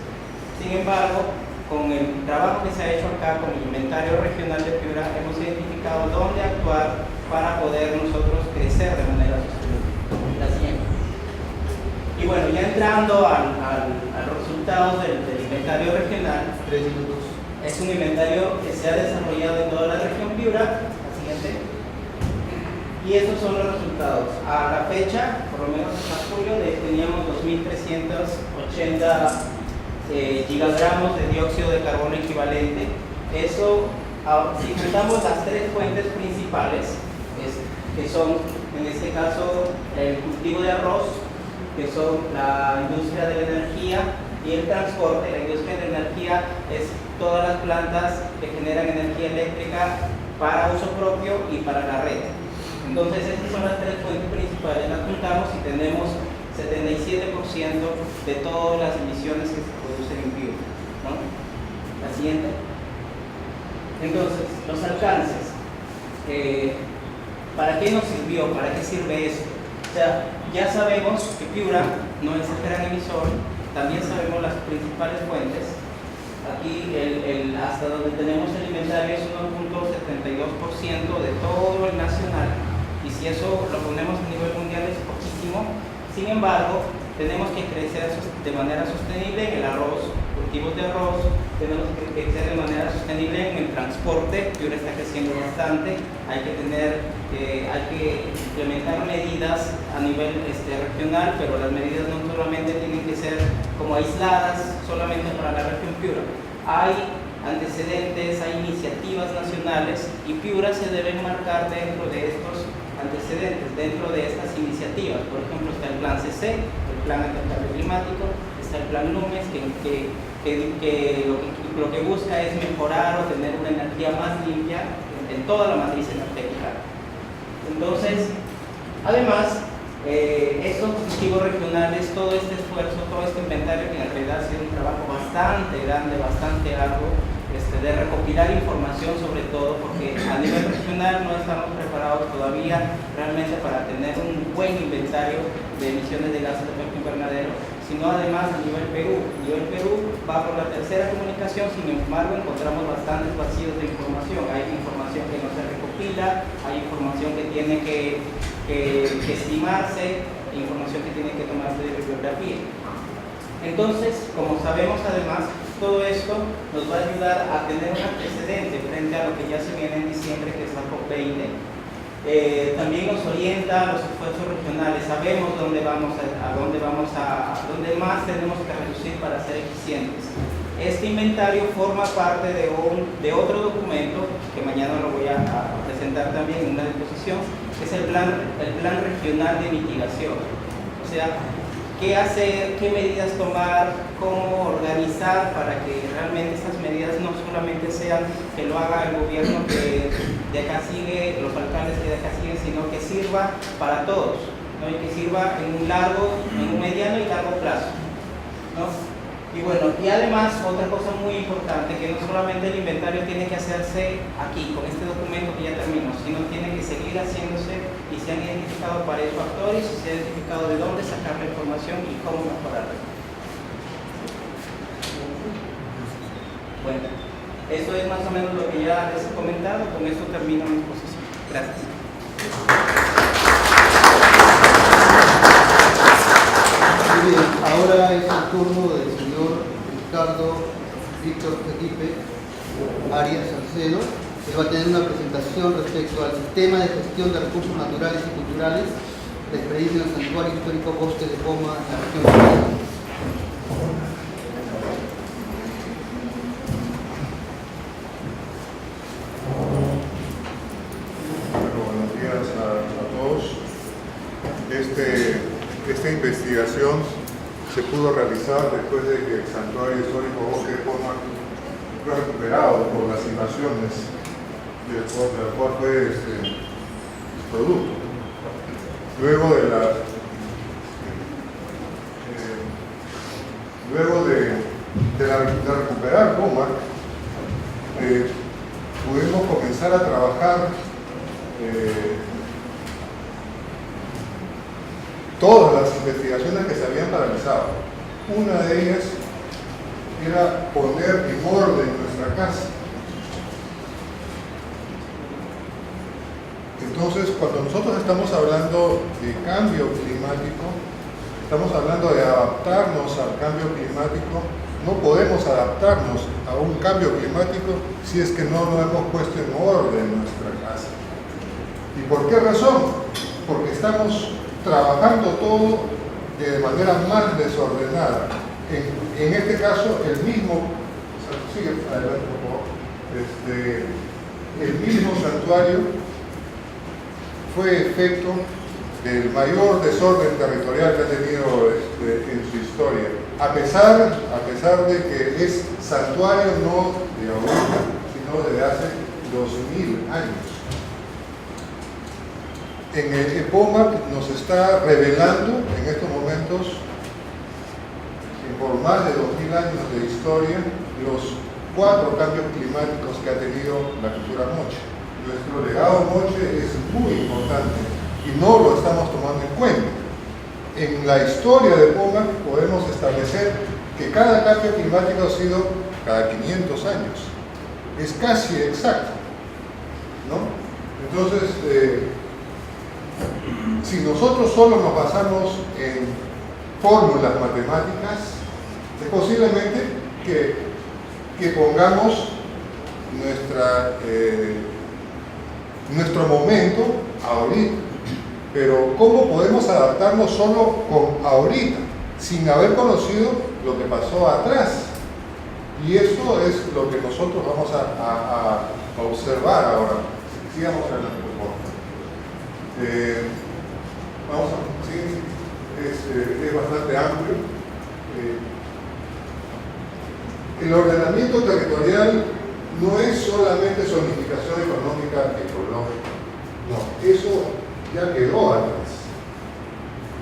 sin embargo, con el trabajo que se ha hecho acá con el inventario regional de Piura, hemos identificado dónde actuar para poder nosotros crecer de manera sostenible. La siguiente. Y bueno, ya entrando al resultado del inventario regional, 3 minutos. es un inventario que se ha desarrollado en toda la región Piura. La siguiente. Y estos son los resultados. A la fecha, por lo menos hasta julio, teníamos 2.380 gigagramos de dióxido de carbono equivalente. Eso, si juntamos las tres fuentes principales, que son en este caso el cultivo de arroz, que son la industria de la energía y el transporte. La industria de la energía es todas las plantas que generan energía eléctrica para uso propio y para la red. Entonces estas son las tres fuentes principales. Las juntamos y tenemos 77% de todas las emisiones que se producen en Piura, ¿no? La siguiente. Entonces, los alcances. ¿Para qué nos sirvió? ¿Para qué sirve esto? O sea, ya sabemos que Piura no es el gran emisor, también sabemos las principales fuentes. Aquí, hasta donde tenemos el inventario es 1.72% de todo el nacional, y si eso lo ponemos a nivel mundial es poquísimo. Sin embargo, tenemos que crecer de manera sostenible en el arroz, cultivos de arroz, tenemos que crecer de manera sostenible en el transporte. Piura está creciendo bastante, hay que implementar medidas a nivel regional, pero las medidas no solamente tienen que ser como aisladas solamente para la región Piura. Hay antecedentes, hay iniciativas nacionales y Piura se debe enmarcar dentro de estos antecedentes, dentro de estas iniciativas. Por ejemplo, está el Plan CC, el Plan Anticambio Climático, está el Plan Lumes, que lo que busca es mejorar o tener una energía más limpia en toda la matriz energética. Entonces, además, estos objetivos regionales, todo este esfuerzo, todo este inventario, que en realidad ha sido un trabajo bastante grande, bastante largo, de recopilar información sobre todo, porque a nivel regional no estamos preparados todavía realmente para tener un buen inventario de emisiones de gases de efecto invernadero, sino además a nivel Perú. A nivel Perú va por la tercera comunicación, sin embargo encontramos bastantes vacíos de información. Hay información que no se recopila, hay información que tiene que estimarse, información que tiene que tomarse de bibliografía. Entonces, como sabemos además, todo esto nos va a ayudar a tener un antecedente frente a lo que ya se viene en diciembre, que es la COP20. También nos orienta a los esfuerzos regionales, sabemos dónde más tenemos que reducir para ser eficientes. Este inventario forma parte de otro documento que mañana lo voy a presentar también en una disposición, que es el plan regional de mitigación. O sea, qué hacer, qué medidas tomar, cómo organizar para que realmente estas medidas no solamente sean que lo haga el gobierno que de acá sigue, los alcaldes que de acá siguen, sino que sirva para todos, ¿no? Y que sirva en un mediano y largo plazo, ¿no? Y bueno, y además otra cosa muy importante, que no solamente el inventario tiene que hacerse aquí, con este documento que ya terminó, sino tiene que seguir haciéndose, y se han identificado para eso actores, y se ha identificado de dónde sacar la información y cómo mejorarla. Bueno, eso es más o menos lo que ya les he comentado, con esto termino mi exposición. Gracias. Muy bien, ahora es el turno del señor Ricardo Víctor Felipe Arias Salcedo, que va a tener una presentación respecto al sistema de gestión de recursos naturales y culturales de experiencia en el Santuario Histórico Bosque de Poma, en la región de Buenos días a todos. Esta investigación se pudo realizar después de que el Santuario Histórico Bosque de Poma fue recuperado por las invasiones del cual fue producto. Luego de recuperar Poma, pudimos comenzar a trabajar todas las investigaciones que se habían paralizado. Una de ellas era poner en orden nuestra casa. Entonces, cuando nosotros estamos hablando de cambio climático, estamos hablando de adaptarnos al cambio climático. No podemos adaptarnos a un cambio climático si es que no lo hemos puesto en orden nuestra casa. ¿Y por qué razón? Porque estamos trabajando todo de manera más desordenada. En este caso, el mismo, sigue adelante por favor, el mismo santuario fue efecto del mayor desorden territorial que ha tenido en su historia, a pesar de que es santuario no de ahorita, sino de hace 2000 años. En el EPOMAC nos está revelando en estos momentos, por más de 2000 años de historia, los 4 cambios climáticos que ha tenido la cultura moche. Nuestro legado moche es muy importante y no lo estamos tomando en cuenta. En la historia de EPOMAC podemos establecer que cada cambio climático ha sido cada 500 años. Es casi exacto, ¿no? Entonces, si nosotros solo nos basamos en fórmulas matemáticas, es posiblemente que pongamos nuestro momento ahorita. Pero ¿cómo podemos adaptarnos solo con ahorita, sin haber conocido lo que pasó atrás? Y esto es lo que nosotros vamos a observar ahora. Sigamos adelante, por favor. Vamos a seguir. Es bastante amplio. El ordenamiento territorial no es solamente zonificación económica ecológica. No, eso ya quedó atrás.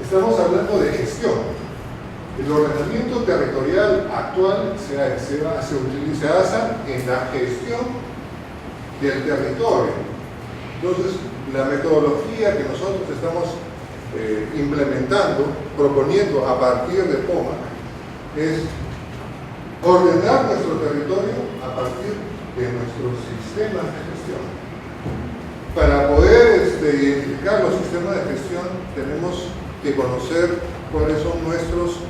Estamos hablando de gestión. El ordenamiento territorial actual se basa en la gestión del territorio. Entonces, la metodología que nosotros estamos implementando, proponiendo a partir de POMAC, es ordenar nuestro territorio a partir de nuestros sistemas de gestión. Para poder identificar los sistemas de gestión, tenemos que conocer cuáles son nuestros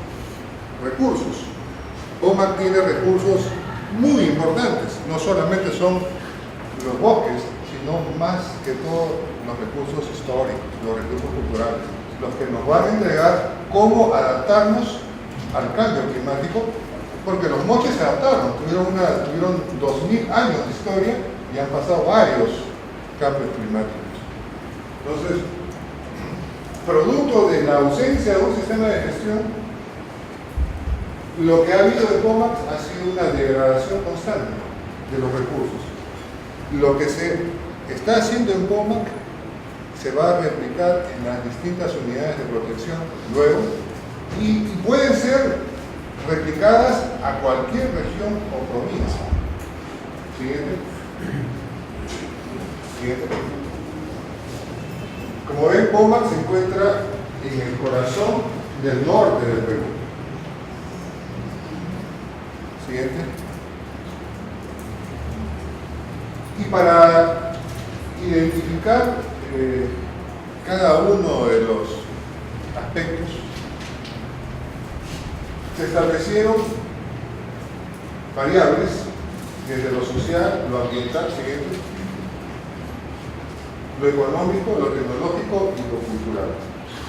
recursos. POMAC tiene recursos muy importantes, no solamente son los bosques, sino más que todo los recursos históricos, los recursos culturales, los que nos van a entregar cómo adaptarnos al cambio climático, porque los moches se adaptaron, tuvieron 2000 años de historia y han pasado varios cambios climáticos. Entonces, producto de la ausencia de un sistema de gestión, lo que ha habido de POMAC ha sido una degradación constante de los recursos. Lo que se está haciendo en POMAC se va a replicar en las distintas unidades de protección luego y pueden ser replicadas a cualquier región o provincia. Siguiente. Como ven, POMAC se encuentra en el corazón del norte del Perú. Siguiente. Y para identificar cada uno de los aspectos, se establecieron variables desde lo social, lo ambiental, siguiente, lo económico, lo tecnológico y lo cultural.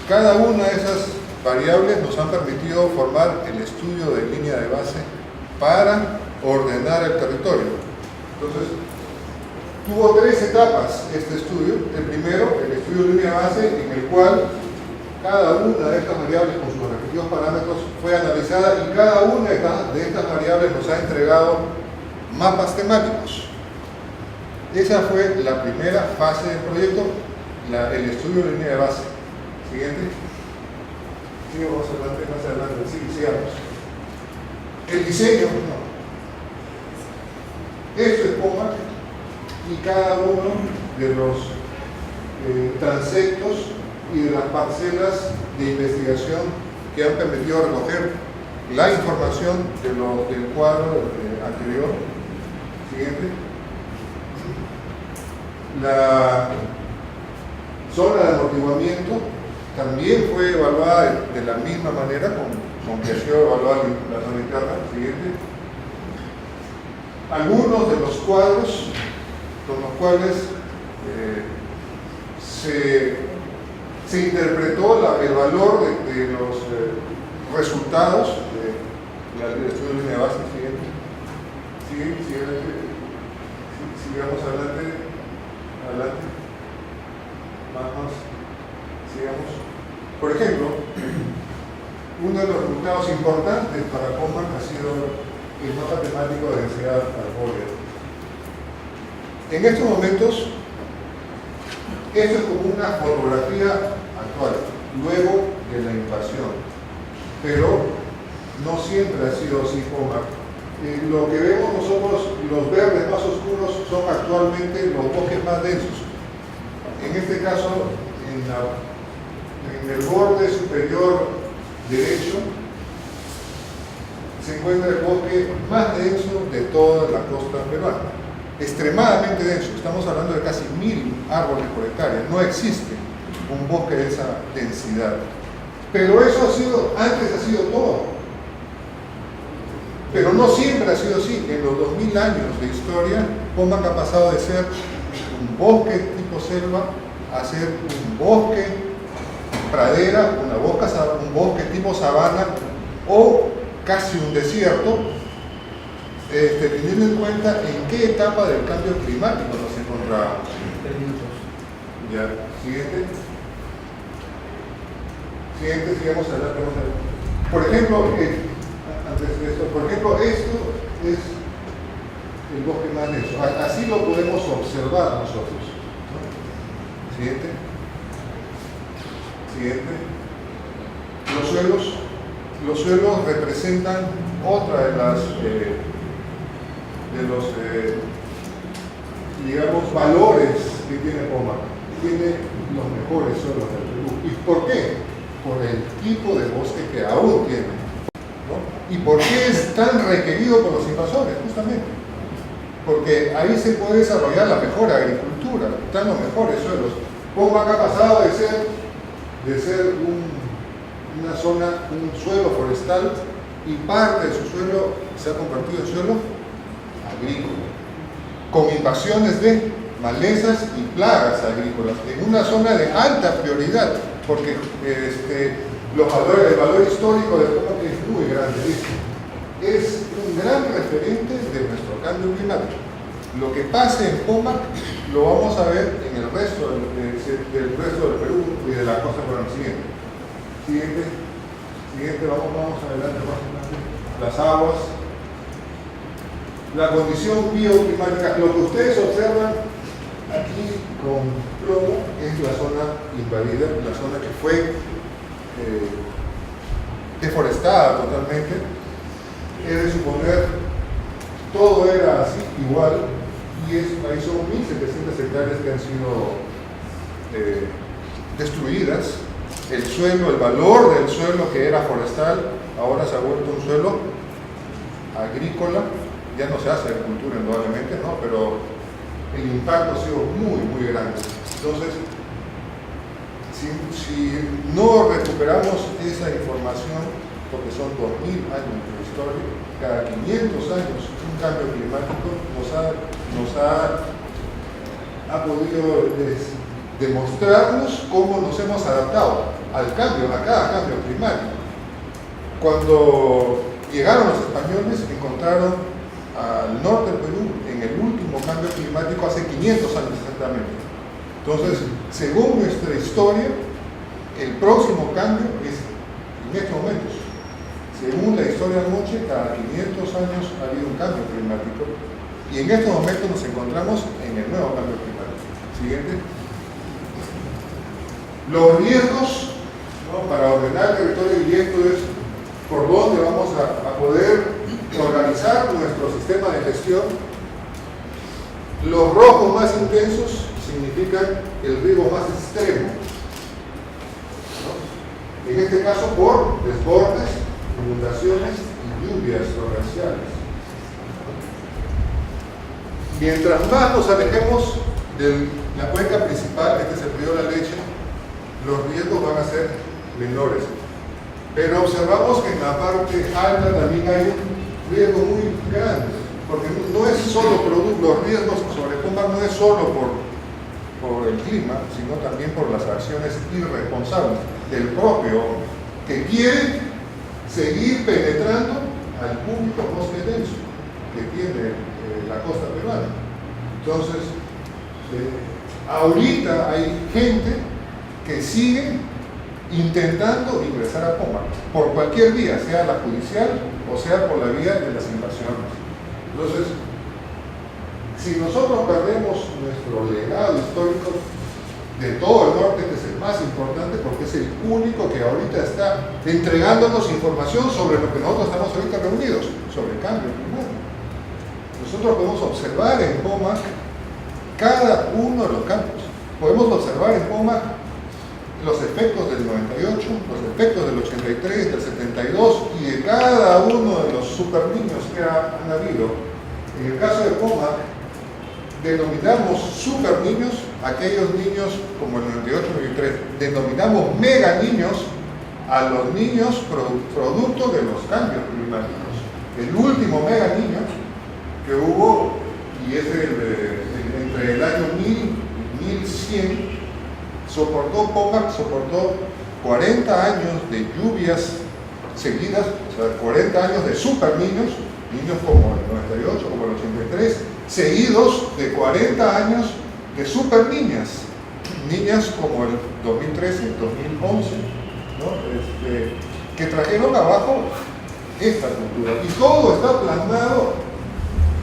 Cada una de esas variables nos han permitido formar el estudio de línea de base para ordenar el territorio. Entonces, tuvo 3 etapas este estudio. El primero, el estudio de línea de base, en el cual cada una de estas variables con sus respectivos parámetros fue analizada y cada una de estas variables nos ha entregado mapas temáticos. Esa fue la primera fase del proyecto, el estudio de línea de base. Siguiente. Sigamos adelante, más adelante. Sigamos. El diseño. Esto es POMAC y cada uno de los transectos y de las parcelas de investigación que han permitido recoger la información del cuadro anterior. Siguiente. La zona de amortiguamiento también fue evaluada de la misma manera con que ha sido evaluada la zona interna. Siguiente. Algunos de los cuadros con los cuales se interpretó el valor de los resultados del estudio de línea base. Sigamos adelante. Más. Sigamos. Por ejemplo, uno de los resultados importantes para POMAC ha sido el mapa temático de densidad arbórea. En estos momentos, esto es como una fotografía actual, luego de la invasión, pero no siempre ha sido así POMAC. Lo que vemos nosotros, los verdes más oscuros, son actualmente los bosques más densos. En este caso, en el borde superior derecho, se encuentra el bosque más denso de toda la costa peruana. Extremadamente denso, estamos hablando de casi 1000 árboles por hectárea. No existe un bosque de esa densidad. Pero eso antes ha sido todo. Pero no siempre ha sido así. En los 2000 años de historia, POMAC ha pasado de ser un bosque tipo selva a ser un bosque pradera, un bosque tipo sabana o casi un desierto, teniendo en cuenta en qué etapa del cambio climático nos encontramos. Ya, siguiente. Sigamos adelante. Por ejemplo, antes de esto, esto es el bosque más denso. Así lo podemos observar nosotros, ¿no? Siguiente. Los suelos representan otra de los digamos, valores que tiene POMAC. Tiene los mejores suelos del Perú. ¿Y por qué? Por el tipo de bosque que aún tiene, ¿no? ¿Y por qué es tan requerido por los invasores? Justamente porque ahí se puede desarrollar la mejor agricultura, están los mejores suelos. POMAC ha pasado de ser una zona, un suelo forestal, y parte de su suelo se ha convertido en suelo agrícola, con invasiones de malezas y plagas agrícolas, en una zona de alta prioridad, porque el valor histórico de POMAC es muy grande. Es un gran referente de nuestro cambio climático. Lo que pase en POMAC lo vamos a ver en el resto del Perú y de la costa peruana. Siguiente, vamos adelante. Las aguas, la condición bioclimática. Lo que ustedes observan aquí con plomo es la zona invadida, la zona que fue deforestada totalmente. Es de suponer, todo era así, igual, y ahí son 1.700 hectáreas que han sido destruidas. El suelo, el valor del suelo que era forestal, ahora se ha vuelto un suelo agrícola. Ya no se hace agricultura indudablemente, ¿no? Pero el impacto ha sido muy, muy grande. Entonces, si no recuperamos esa información, porque son 2000 años de historia, cada 500 años un cambio climático nos ha podido demostrarnos cómo nos hemos adaptado a cada cambio climático. Cuando llegaron los españoles, encontraron al norte del Perú en el último cambio climático hace 500 años exactamente. Entonces, según nuestra historia, el próximo cambio es en estos momentos. Según la historia Moche, cada 500 años ha habido un cambio climático, y en estos momentos nos encontramos en el nuevo cambio climático. Siguiente. Los riesgos, ¿no? Para ordenar el territorio, y esto es por dónde vamos a poder organizar nuestro sistema de gestión. Los rojos más intensos significan el riesgo más extremo. en este caso por desbordes, inundaciones y lluvias torrenciales. Mientras más nos alejemos de la cuenca principal, este es el río La Leche, los riesgos van a ser menores. Pero observamos que en la parte alta también hay un riesgo muy grande, porque no es solo producto, los riesgos sobre Pomar no es solo por el clima, sino también por las acciones irresponsables del propio hombre, que quiere seguir penetrando al único bosque denso que tiene la costa peruana. Entonces, ahorita hay gente que sigue intentando ingresar a Pomar por cualquier vía, sea la judicial o sea por la vía de las invasiones. Entonces, si nosotros perdemos nuestro legado histórico de todo el norte, que es el más importante porque es el único que ahorita está entregándonos información sobre lo que nosotros estamos ahorita reunidos, sobre el cambio climático. Nosotros podemos observar en Pomar cada uno de los campos. Podemos observar en Pomar los efectos del 98, los efectos del 83, del 72 y de cada uno de los super niños que han habido. En el caso de Pomar, denominamos super niños aquellos niños como el 98-93, denominamos mega niños a los niños producto de los cambios climáticos. El último mega niño que hubo, y es entre el año 1000 y 1100, Pomar soportó 40 años de lluvias seguidas, o sea, 40 años de super niños como el 98, como el 83, seguidos de 40 años de super niñas como el 2013, el 2011, ¿no? Que trajeron abajo esta cultura. Y todo está plasmado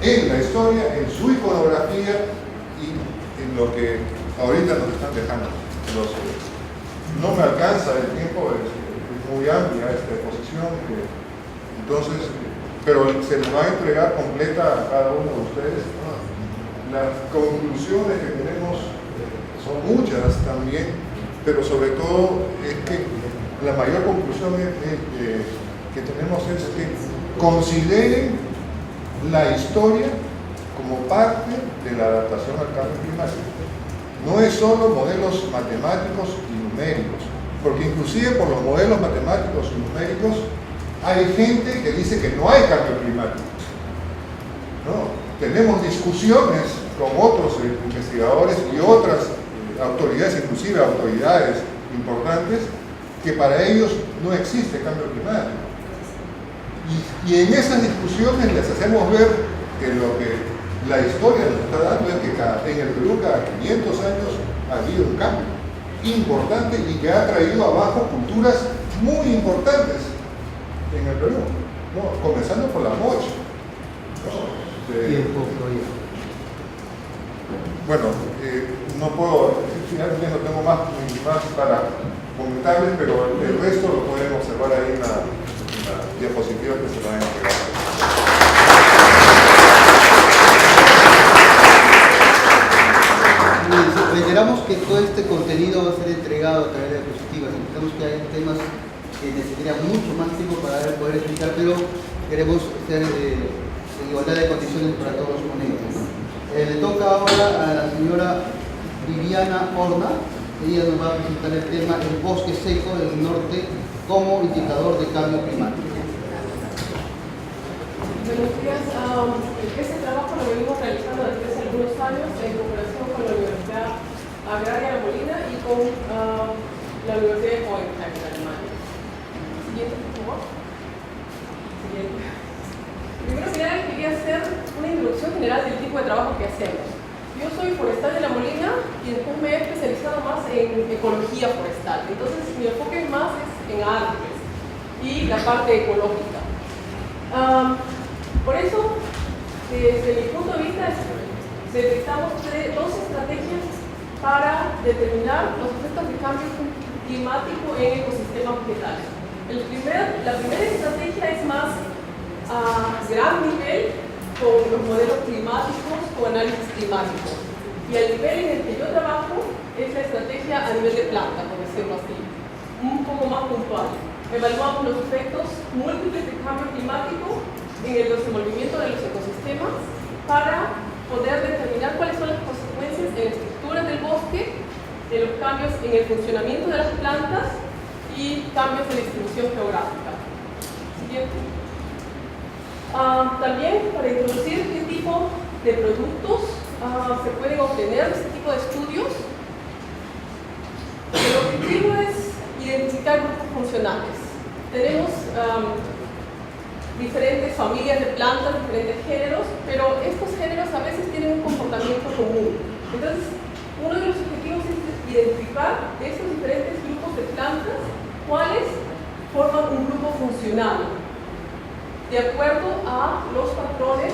en la historia, en su iconografía y en lo que ahorita nos están dejando. No me alcanza el tiempo, es muy amplia esta exposición, entonces, pero se les va a entregar completa a cada uno de ustedes. Las conclusiones que tenemos son muchas también, pero sobre todo es que la mayor conclusión que tenemos es que consideren la historia como parte de la adaptación al cambio climático. No es solo modelos matemáticos y numéricos, porque inclusive por los modelos matemáticos y numéricos hay gente que dice que no hay cambio climático. ¿No? Tenemos discusiones con otros investigadores y otras autoridades, inclusive autoridades importantes, que para ellos no existe cambio climático. Y en esas discusiones les hacemos ver que lo que la historia nos está dando es que en el Perú cada 500 años ha habido un cambio importante y que ha traído abajo culturas muy importantes en el Perú, ¿no? Comenzando por la mocha. Bueno, no puedo, finalmente no tengo más para comentarles, pero el resto lo pueden observar ahí en la diapositiva que se van a entregar. Reiteramos que todo este contenido va a ser entregado a través de diapositivas. Entendemos que hay temas que necesitarían mucho más tiempo para poder explicar, pero queremos hacer en igualdad de condiciones para todos los ponentes, ¿no? Le toca ahora a la señora Viviana Horna. Ella nos va a presentar el tema el bosque seco del norte como indicador de cambio climático. Buenos días. Este trabajo lo venimos realizando desde hace algunos años en cooperación con la Universidad Agraria de La Molina y con la Universidad de Hohenheim en Alemania. Siguiente, por favor. Siguiente. Primero que nada, quería hacer una introducción general del tipo de trabajo que hacemos. Yo soy forestal de La Molina y después me he especializado más en ecología forestal. Entonces, mi enfoque más es en árboles y la parte ecológica. Por eso, desde mi punto de vista, necesitamos dos estrategias para determinar los efectos de cambio climático en ecosistemas vegetales. La primera estrategia es más a gran nivel con los modelos climáticos o análisis climático. Y el nivel en el que yo trabajo es la estrategia a nivel de planta, por decirlo así. un poco más puntual. Evaluamos los efectos múltiples del cambio climático en el desenvolvimiento de los ecosistemas para poder determinar cuáles son las consecuencias en la estructura del bosque, de los cambios en el funcionamiento de las plantas y cambios en la distribución geográfica. Siguiente. También para introducir qué tipo de productos se pueden obtener de este tipo de estudios. El objetivo es identificar grupos funcionales. Tenemos diferentes familias de plantas, diferentes géneros, pero estos géneros a veces tienen un comportamiento común. Entonces, uno de los objetivos es identificar de estos diferentes grupos de plantas cuáles forman un grupo funcional de acuerdo a los patrones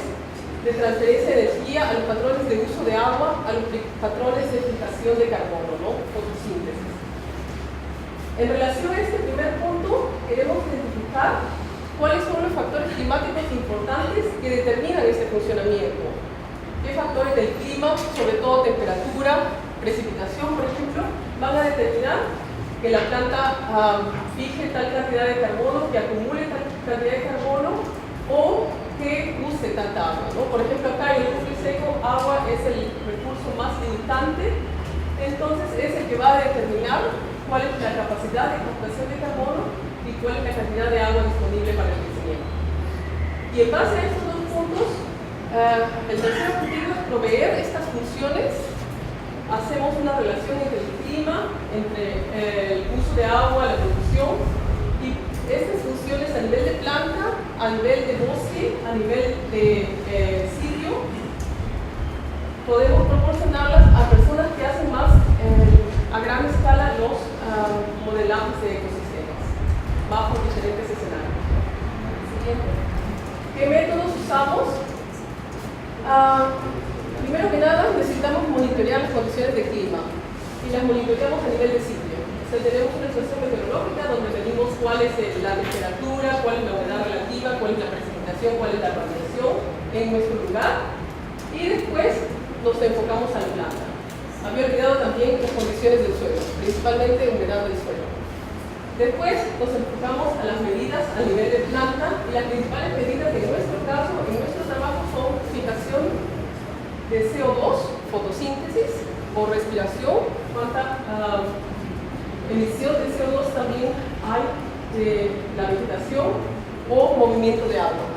de transferencia de energía, a los patrones de uso de agua, a los patrones de fijación de carbono, ¿no? Fotosíntesis. En relación a este primer punto, queremos identificar cuáles son los factores climáticos importantes que determinan este funcionamiento. ¿Qué factores del clima, sobre todo temperatura, precipitación, por ejemplo, van a determinar que la planta fije tal cantidad de carbono, que acumule tal cantidad de carbono o que use tanta agua, ¿no? Por ejemplo, acá en el bosque seco, agua es el recurso más limitante, entonces es el que va a determinar cuál es la capacidad de captación de carbono y cuál es la cantidad de agua disponible para el crecimiento. Y en base a estos dos puntos, el tercer objetivo es proveer estas funciones. Hacemos una relación entre el clima, entre el uso de agua, la producción, y estas funciones a nivel de planta, a nivel de bosque, a nivel de sitio, podemos proporcionarlas a personas que hacen más a gran escala los modelajes de ecosistemas bajo diferentes escenarios. Siguiente. ¿Qué métodos usamos? Primero que nada, necesitamos monitorear las condiciones de clima y las monitoreamos a nivel de sitio. O sea, tenemos una estación meteorológica donde medimos cuál es la temperatura, cuál es la humedad relativa, cuál es la precipitación, cuál es la radiación en nuestro lugar, y después nos enfocamos a la planta. Había olvidado también las condiciones del suelo, principalmente humedad del suelo. Después nos enfocamos a las medidas a nivel de planta, y las principales medidas en nuestro caso, en nuestro trabajo, son fijación de CO2, fotosíntesis o respiración, cuánta emisión de CO2 también hay de la vegetación o movimiento de agua.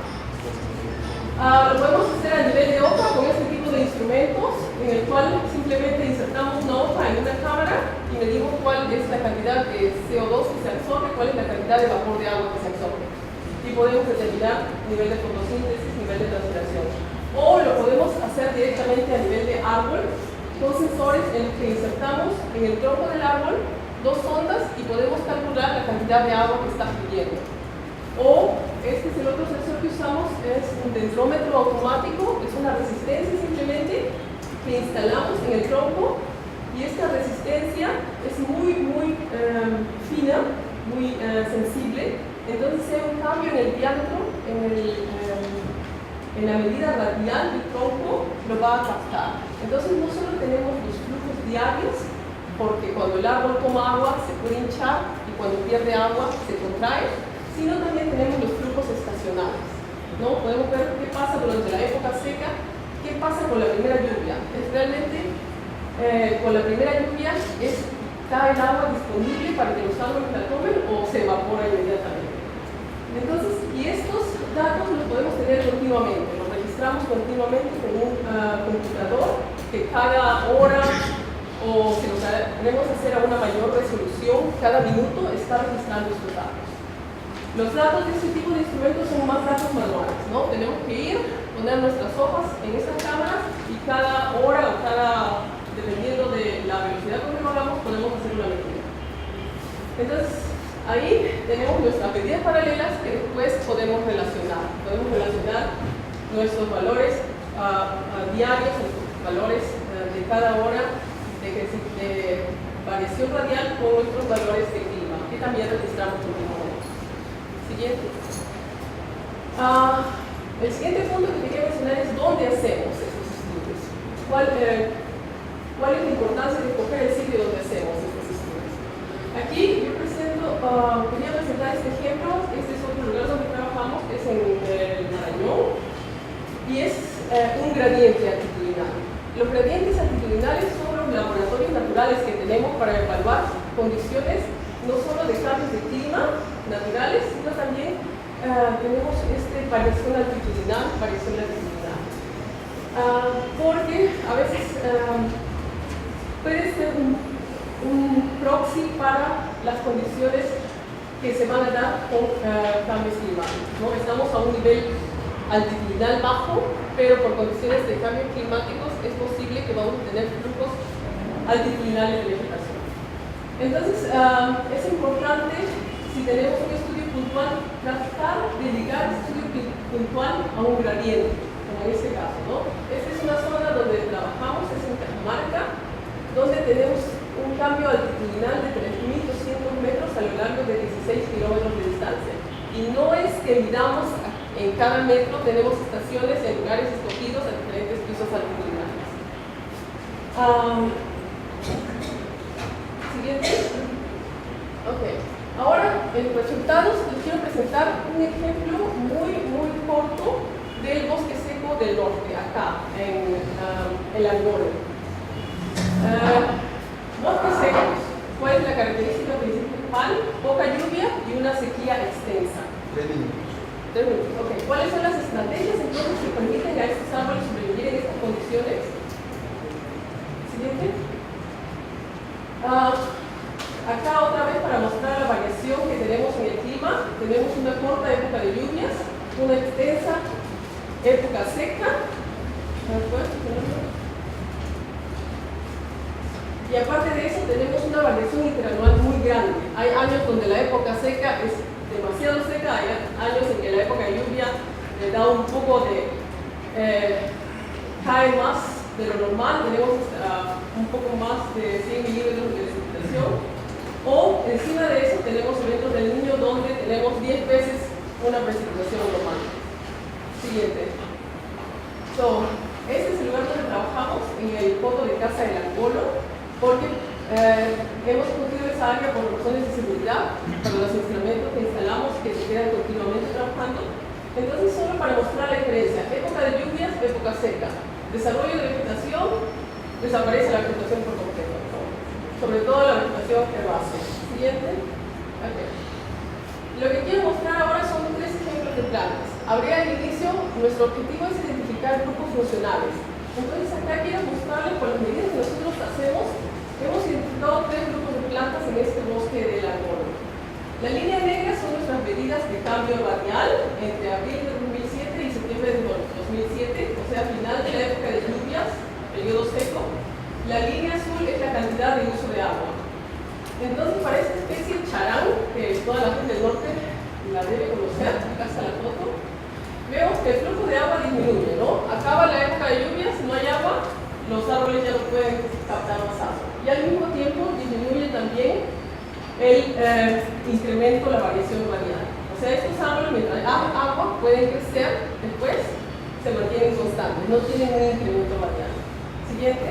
Lo podemos hacer a nivel de hoja con este tipo de instrumentos, en el cual simplemente insertamos una hoja en una cámara y medimos cuál es la cantidad de CO2 que se absorbe, cuál es la cantidad de vapor de agua que se absorbe. Y podemos determinar nivel de fotosíntesis, nivel de transpiración. O lo podemos hacer directamente a nivel de árbol, con sensores en los que insertamos en el tronco del árbol dos sondas y podemos calcular la cantidad de agua que está fluyendo. O este es el otro sensor que usamos, es un dendrómetro automático, es una resistencia simplemente que instalamos en el tronco, y esta resistencia es muy fina, muy sensible. Entonces, si hay un cambio en el diámetro, en la medida radial del tronco, lo va a captar. Entonces, no solo tenemos los flujos diarios, porque cuando el árbol toma agua se puede hinchar y cuando pierde agua se contrae, sino también tenemos los flujos estacionales, ¿no? Podemos ver qué pasa durante la época seca, qué pasa con la primera lluvia. Es realmente, con la primera lluvia, ¿está el agua disponible para que los árboles la tomen o se evapora inmediatamente? Entonces, y estos datos los podemos tener continuamente, los registramos continuamente con un computador que cada hora, o si lo queremos hacer a una mayor resolución, cada minuto está registrando estos datos. Los datos de este tipo de instrumentos son más datos manuales, ¿no? Tenemos que ir, poner nuestras hojas en estas cámaras y cada hora o dependiendo de la velocidad con que lo hagamos, podemos hacer una medida. Entonces, ahí tenemos nuestras medidas paralelas que después podemos relacionar. Podemos relacionar nuestros valores diarios, nuestros valores de cada hora de variación radial con nuestros valores de clima, que también registramos continuamente. Siguiente. El siguiente punto que quería mencionar es dónde hacemos estos estudios. ¿Cuál es la importancia de escoger el sitio donde hacemos estos estudios? Aquí yo presento quería presentar este ejemplo. Este es otro lugar donde trabajamos, es en el Marañón, y es un gradiente altitudinal. Los gradientes altitudinales son los laboratorios naturales que tenemos para evaluar condiciones no solo de cambios de clima naturales, sino también tenemos variación altitudinal. Porque a veces puede ser un proxy para las condiciones que se van a dar con cambios climáticos, ¿no? Estamos a un nivel altitudinal bajo, pero por condiciones de cambios climáticos es posible que vamos a tener flujos altitudinales de vegetación. Entonces, es importante, si tenemos un estudio puntual, tratar de ligar el estudio puntual a un gradiente, como en este caso, ¿no? Esta es una zona donde trabajamos, es en Cajamarca, donde tenemos un cambio altitudinal de 3.200 metros a lo largo de 16 kilómetros de distancia. Y no es que midamos en cada metro, tenemos estaciones en lugares escogidos a diferentes pisos altitudinales. Siguiente. Ok. Ahora, en resultados, les quiero presentar un ejemplo muy corto del bosque seco del norte, acá, en el Angolo. Bosques secos. ¿Cuál es la característica principal? Poca lluvia y una sequía extensa. 3 minutos. Okay. ¿Cuáles son las estrategias entonces que permiten a estos árboles sobrevivir en estas condiciones? Siguiente. Acá otra vez para mostrar la variación que tenemos en el clima. Tenemos una corta época de lluvias, una extensa época seca. Y aparte de eso tenemos una variación interanual muy grande. Hay años donde la época seca es demasiado seca, hay años en que la época de lluvia le da un poco de... cae más de lo normal, tenemos un poco más de 100 milímetros de precipitación. O encima de eso tenemos eventos del Niño donde tenemos 10 veces una precipitación normal. Siguiente. Este es el lugar donde trabajamos, en el coto de Casa del Angolo, porque hemos escogido esa área por razones de seguridad para los instrumentos que instalamos que se quedan continuamente trabajando. Entonces, solo para mostrar la diferencia: época de lluvias, época seca, desarrollo de vegetación, desaparece la vegetación por completo, sobre todo la vegetación herbácea. Siguiente. Okay. Lo que quiero mostrar ahora son 3 ejemplos de plantas. Habría al inicio, nuestro objetivo es identificar grupos funcionales. Entonces, acá quiero mostrarles con las medidas que nosotros hacemos. Hemos identificado 3 grupos de plantas en este bosque del Angolo. La línea negra son nuestras medidas de cambio radial entre abril de 2007 y septiembre de 2007, o sea, final de la época de lluvias, periodo seco. La línea azul es la cantidad de uso de agua. Entonces, para esta especie charán, que toda la gente del norte la debe conocer, acá está la foto, vemos que el flujo de agua disminuye, ¿no? Acaba la época de lluvias, no hay agua, los árboles ya no pueden captar más agua. Y al mismo tiempo disminuye también el incremento, la variación radial. O sea, estos árboles, mientras hay agua, pueden crecer, después se mantienen constantes, no tienen un incremento radial. Siguiente.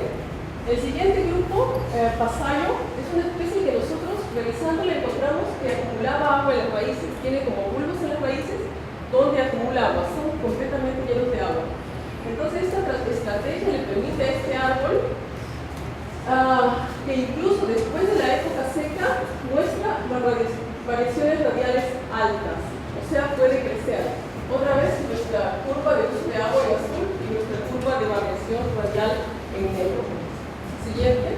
El siguiente grupo, pasayo, es una especie que nosotros, revisando, le encontramos que acumulaba agua en las raíces. Tiene como bulbos en las raíces donde acumula agua, son completamente llenos de agua. Entonces, esta estrategia le permite a este árbol que incluso después de la época seca muestra variaciones radiales altas, o sea, puede crecer. Otra vez nuestra curva de uso de agua en azul y nuestra curva de variación radial en negro. Siguiente.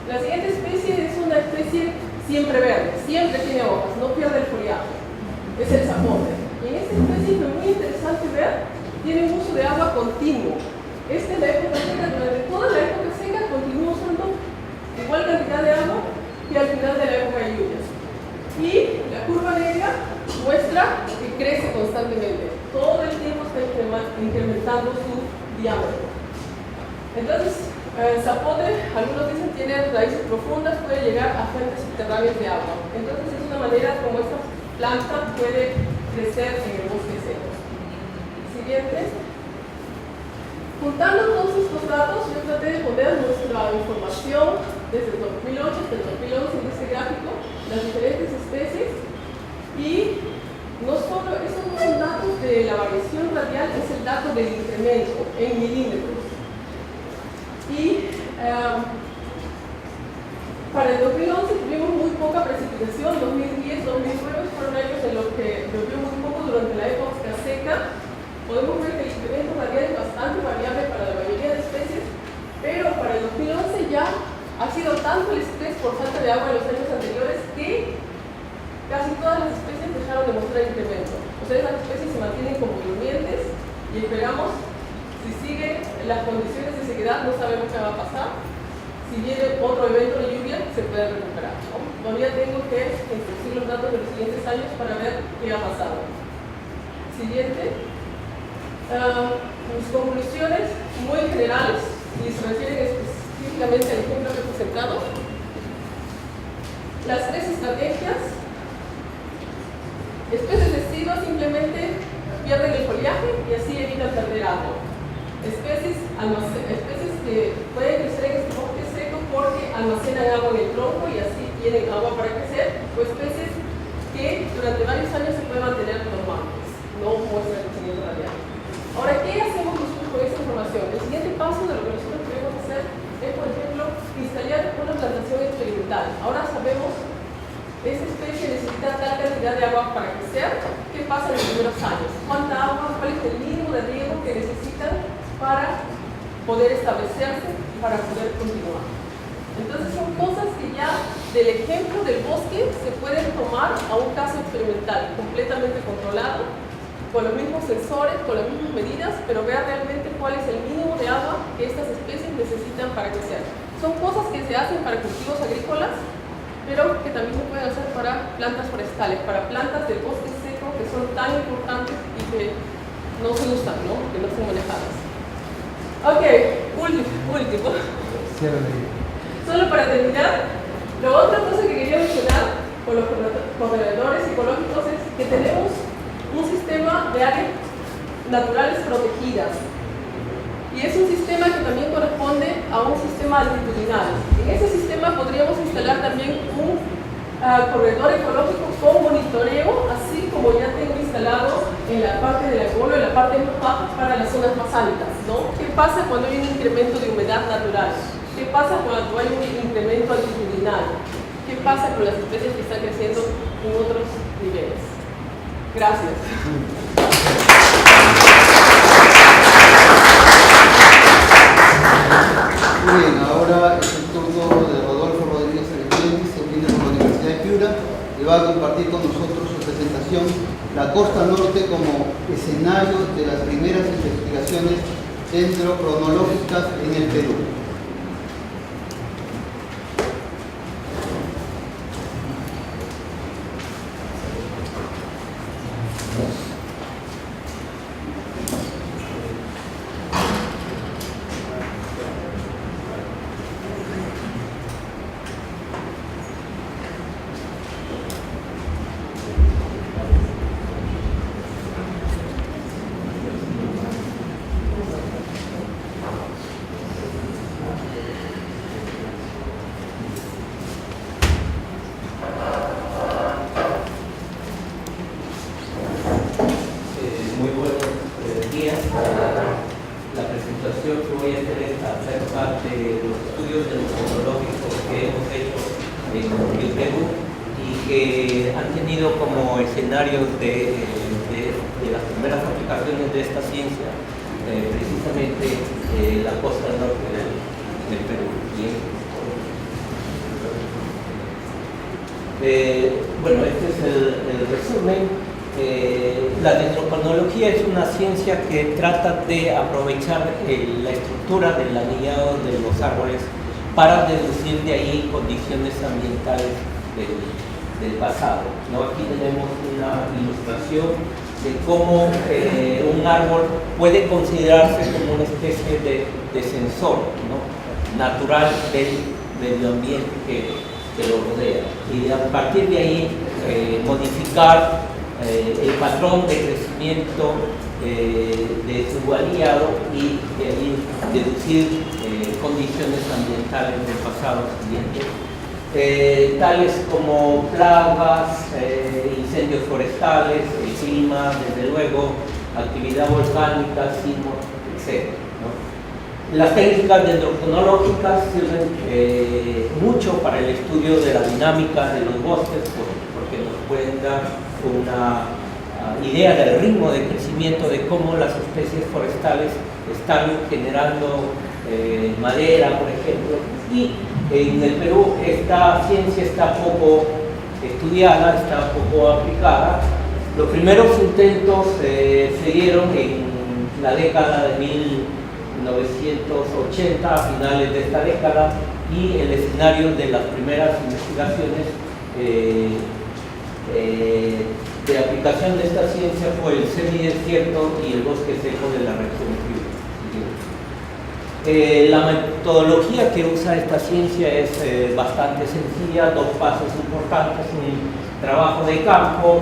La siguiente especie es una especie siempre verde, siempre tiene hojas, no pierde el follaje. Es el zapote. Y en esta especie es muy interesante ver, tiene un uso de agua continuo. En la época seca, durante toda la época seca, continúa usando igual cantidad de agua que al final de la época de lluvias. Y la curva negra muestra que crece constantemente. Todo el tiempo está incrementando su diámetro. Entonces, el zapote, algunos dicen, tiene raíces profundas, puede llegar a fuentes subterráneas de agua. Entonces, es una manera como esta planta puede crecer en el bosque seco. Siguiente. Juntando todos estos datos, yo traté de poner nuestra información desde el 2008 hasta el 2011 en este gráfico, las diferentes especies, y no solo, estos no son datos de la variación radial, es el dato del incremento en milímetros. Y para el 2011 tuvimos muy poca precipitación, 2010, 2009 fueron años en los que llovió muy poco durante la época seca. Podemos ver que el incremento radial es bastante variable para la mayoría de especies, pero para el 2011 ya ha sido tanto el estrés por falta de agua en los años anteriores que casi todas las especies dejaron de mostrar incremento. O sea, las especies se mantienen como durmientes y esperamos, si siguen las condiciones de sequedad, no sabemos qué va a pasar. Si viene otro evento de lluvia, se puede recuperar, ¿no? Todavía tengo que introducir los datos de los siguientes años para ver qué ha pasado. Siguiente. Mis conclusiones muy generales y se refieren específicamente al ejemplo que he presentado. Las tres estrategias. Especies deciduas simplemente pierden el follaje y así evitan perder agua. Especies que pueden crecer en este bosque seco porque almacenan agua en el tronco y así tienen agua para crecer, o especies que durante varios años se pueden mantener dormantes, no muestran el crecimiento radial. Ahora, ¿qué hacemos nosotros con esta información? El siguiente paso de lo que nosotros queremos hacer es, por ejemplo, instalar una plantación experimental. Ahora sabemos esta especie necesita tal cantidad de agua para crecer. ¿Qué pasa en los primeros años? ¿Cuánta agua? ¿Cuál es el mínimo de riego que necesitan para poder establecerse y para poder continuar? Entonces son cosas que ya del ejemplo del bosque se pueden tomar a un caso experimental completamente controlado, con los mismos sensores, con las mismas medidas, pero ver realmente cuál es el mínimo de agua que estas especies necesitan para crecer. Son cosas que se hacen para cultivos agrícolas, pero que también se pueden hacer para plantas forestales, para plantas del bosque seco que son tan importantes y que no se usan, ¿no? Que no son manejadas. Ok, último. Solo para terminar, la otra cosa que quería mencionar con los corredores ecológicos es que tenemos un sistema de áreas naturales protegidas. Y es un sistema que también corresponde a un sistema altitudinal. En ese sistema podríamos instalar también un corredor ecológico con monitoreo, así como ya tengo instalado en la parte del Angolo, en la parte más baja para las zonas más altas, ¿no? ¿Qué pasa cuando hay un incremento de humedad natural? ¿Qué pasa cuando hay un incremento altitudinal? ¿Qué pasa con las especies que están creciendo en otros niveles? Gracias. Muy bien, ahora es el turno de Rodolfo Rodríguez Argüelles, que viene por la Universidad de Piura, y va a compartir con nosotros su presentación La Costa Norte como escenario de las primeras investigaciones dendrocronológicas en el Perú. La presentación que voy a hacer es hacer parte de los estudios dendrocronológicos que hemos hecho en Perú y que han tenido como escenarios de las primeras aplicaciones de esta ciencia precisamente la costa norte del Perú. Bueno, este es el resumen. La dendrocronología es una ciencia que trata de aprovechar la estructura del anillado de los árboles para deducir de ahí condiciones ambientales del pasado, ¿no? Aquí tenemos una ilustración de cómo un árbol puede considerarse como una especie de sensor, ¿no?, natural del medio ambiente que lo rodea, y a partir de ahí modificar el patrón de crecimiento de su aliado y de ahí deducir condiciones ambientales del pasado siguiente, tales como plagas, incendios forestales, el clima, desde luego, actividad volcánica, sismos, etc. ¿no? Las técnicas dendrocronológicas sirven mucho para el estudio de la dinámica de los bosques porque nos pueden dar una idea del ritmo de crecimiento, de cómo las especies forestales están generando madera, por ejemplo. Y en el Perú esta ciencia está poco estudiada, está poco aplicada. Los primeros intentos se dieron en la década de 1980, a finales de esta década, y el escenario de las primeras investigaciones de aplicación de esta ciencia fue el semidesierto y el bosque seco de la región Piura. La metodología que usa esta ciencia es bastante sencilla, dos pasos importantes: un trabajo de campo,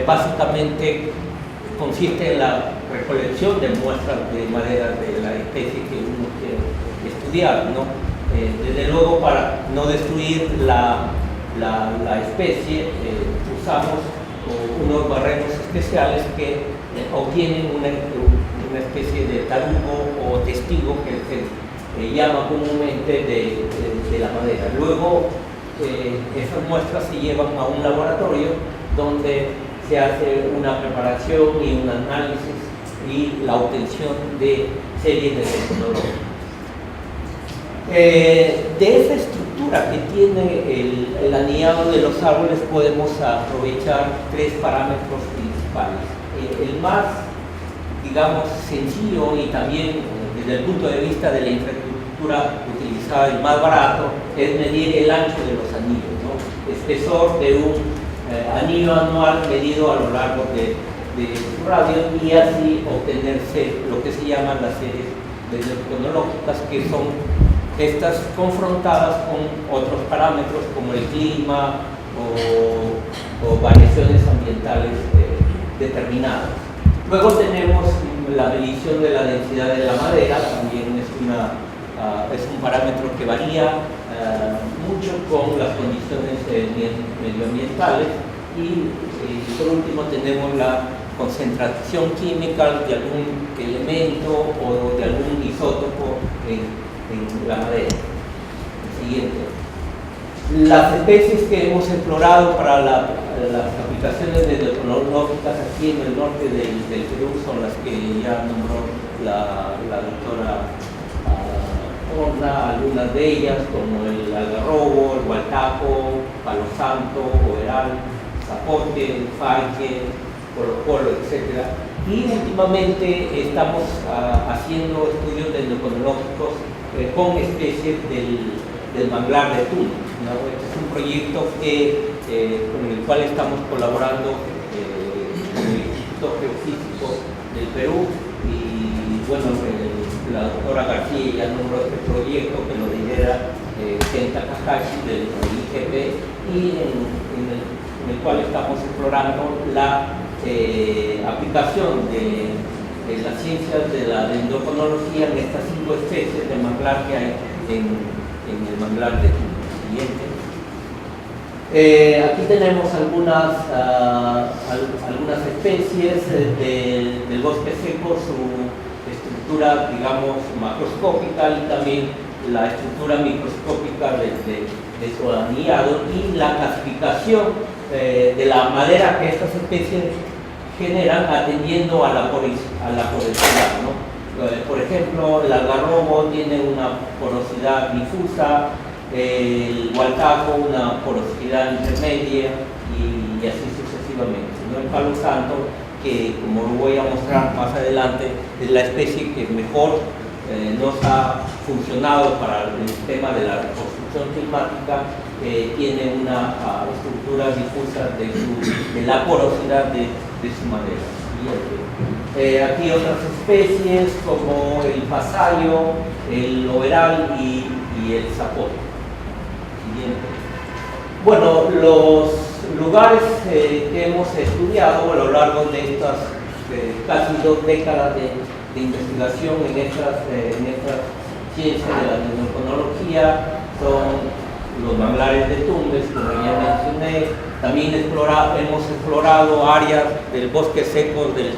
básicamente consiste en la recolección de muestras de madera de la especie que uno quiere estudiar, ¿no? Desde luego, para no destruir la especie, usamos unos barrenos especiales que obtienen una especie de tarugo o testigo que se llama comúnmente de la madera. Luego esas muestras se llevan a un laboratorio donde se hace una preparación y un análisis y la obtención de series de tecnología. De esa estructura que tiene el anillado de los árboles podemos aprovechar tres parámetros principales. El más, digamos, sencillo y también desde el punto de vista de la infraestructura utilizada, el más barato, es medir el ancho de los anillos, ¿no? Espesor de un anillo anual medido a lo largo de su radio, y así obtenerse lo que se llaman las series dendrocronológicas, que son estas confrontadas con otros parámetros como el clima o variaciones ambientales determinadas. Luego tenemos la medición de la densidad de la madera, también es un parámetro que varía mucho con las condiciones medioambientales. Y por último tenemos la concentración química de algún elemento o de algún isótopo en la madera. Siguiente. Las especies que hemos explorado para las aplicaciones dendrocronológicas aquí en el norte del Perú son las que ya nombró la doctora Horna, algunas de ellas como el algarrobo, el gualtaco, palo santo, overal, zapote, farque, polo, etc. Y últimamente estamos haciendo estudios dendrocronológicos con especies del manglar de Tuno. Este es un proyecto con el cual estamos colaborando con el Instituto Geofísico del Perú, y bueno, la doctora García ya nombró este proyecto que lo lidera Kenta Kakashi del IGP, y en el cual estamos explorando la aplicación de las ciencias de la dendrocronología en estas 5 especies de manglar que hay en el manglar de Tuno. Siguiente. Aquí tenemos algunas especies del bosque seco, su estructura, digamos, macroscópica, y también la estructura microscópica de su anillado, y la clasificación de la madera que estas especies generan atendiendo a la porosidad, ¿no? Por ejemplo, el algarrobo tiene una porosidad difusa, el gualtaco una porosidad intermedia, y así sucesivamente, ¿no? El palo santo, que como lo voy a mostrar más adelante, es la especie que mejor nos ha funcionado para el tema de la reconstrucción climática, tiene una estructura difusa de la porosidad de su madera. Aquí otras especies como el pasayo, el overal y el zapote. Siguiente. Bueno, lugares que hemos estudiado a lo largo de estas casi 2 décadas de investigación en estas ciencias de la dendrochronología son los manglares de Tumbes, como ya mencioné. También hemos explorado áreas del bosque seco del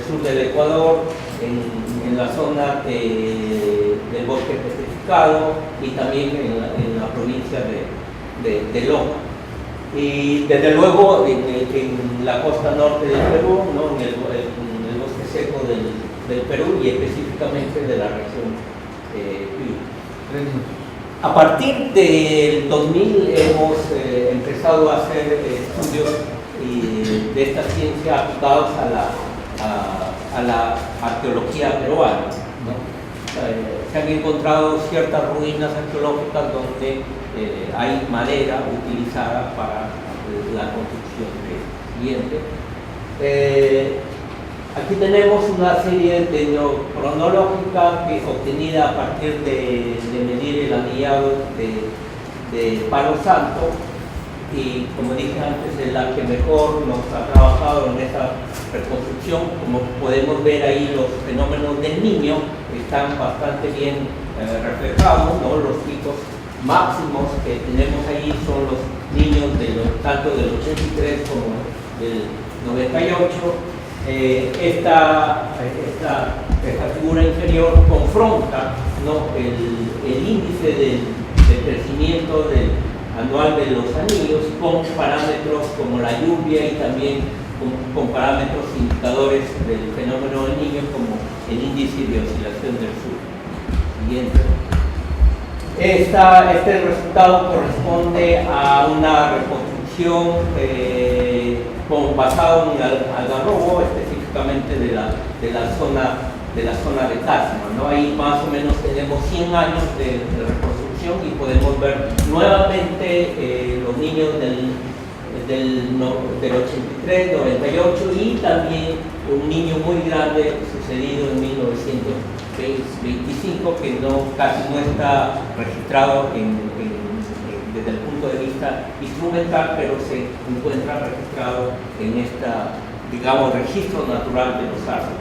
sur del Ecuador, en la zona del bosque petrificado y también en la provincia de Loja. Y desde luego en la costa norte del Perú, ¿no? en el bosque seco del Perú y específicamente de la región Piura. A partir del 2000 hemos empezado a hacer estudios de esta ciencia aplicados a la arqueología peruana, ¿no? Se han encontrado ciertas ruinas arqueológicas donde hay madera utilizada para la construcción siguiente. Aquí tenemos una serie cronológica que es obtenida a partir de medir el anillado de Palo Santo, y como dije antes, es la que mejor nos ha trabajado en esa reconstrucción. Como podemos ver ahí, los fenómenos del Niño están bastante bien reflejados, ¿no? Los picos máximos que tenemos ahí son los niños tanto del 83 como del 98. Esta figura inferior confronta, ¿no? el índice de crecimiento anual de los anillos con parámetros como la lluvia y también con parámetros indicadores del fenómeno del Niño como el índice de oscilación del sur. Siguiente. Este resultado corresponde a una reconstrucción basado en algarrobo, específicamente de la zona de Tacna, ¿no? Ahí más o menos tenemos 100 años de reconstrucción y podemos ver nuevamente los niños del 83, 98 y también un niño muy grande sucedido en 1925 que casi no está registrado desde el punto de vista instrumental, pero se encuentra registrado en registro natural de los árboles.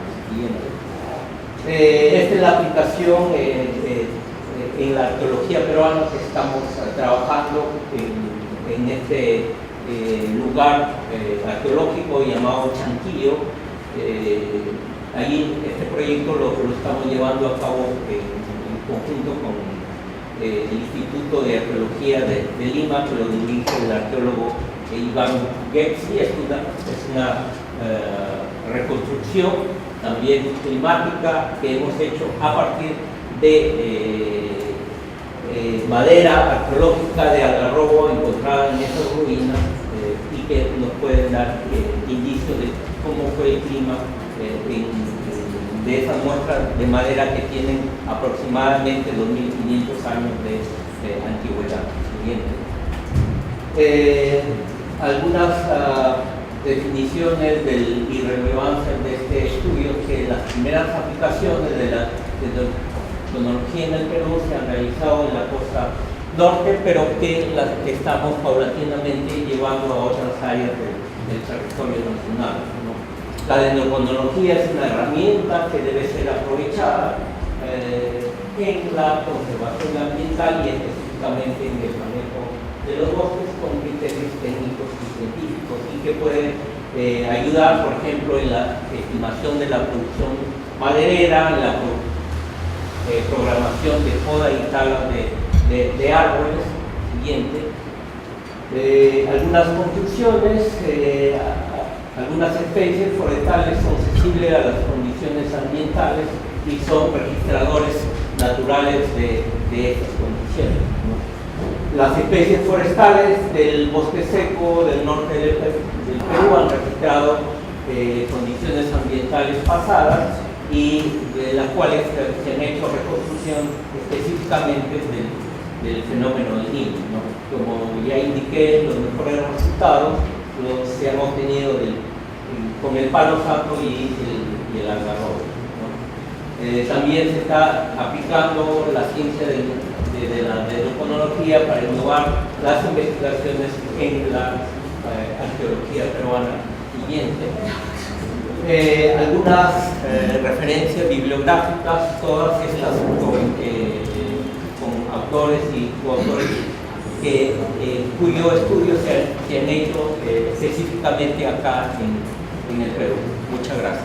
Esta es la aplicación en la arqueología peruana que estamos trabajando en este lugar arqueológico llamado Chanquillo. Ahí este proyecto lo estamos llevando a cabo en conjunto con el Instituto de Arqueología de Lima, que lo dirige el arqueólogo Iván Getzi. Es una reconstrucción también climática que hemos hecho a partir de madera arqueológica de algarrobo encontrada en esas ruinas y que nos pueden dar indicios de cómo fue el clima de esas muestras de madera que tienen aproximadamente 2.500 años de antigüedad. Siguiente. Algunas definiciones y relevancias de este estudio, que las primeras aplicaciones de la cronología en el Perú se han realizado en la costa norte, pero que las que estamos paulatinamente llevando a otras áreas del territorio nacional, ¿no? La dendrochronología es una herramienta que debe ser aprovechada en la conservación ambiental y específicamente en el manejo de los bosques con criterios técnicos y científicos, y que puede ayudar, por ejemplo, en la estimación de la producción maderera, en la programación de poda y tala de árboles. Siguiente. Algunas conclusiones. Algunas especies forestales son sensibles a las condiciones ambientales y son registradores naturales de estas condiciones, ¿no? Las especies forestales del bosque seco del norte del Perú han registrado condiciones ambientales pasadas y de las cuales se han hecho reconstrucción específicamente del fenómeno del Niño, ¿no? Como ya indiqué, los mejores resultados se han obtenido con el Palo Santo y el algarrobo, ¿no? También se está aplicando la ciencia de la dendrochronología para innovar las investigaciones en la geología peruana siguiente. Algunas referencias bibliográficas, todas estas con autores y coautores cuyo estudio se han hecho específicamente acá en el Perú. Muchas gracias.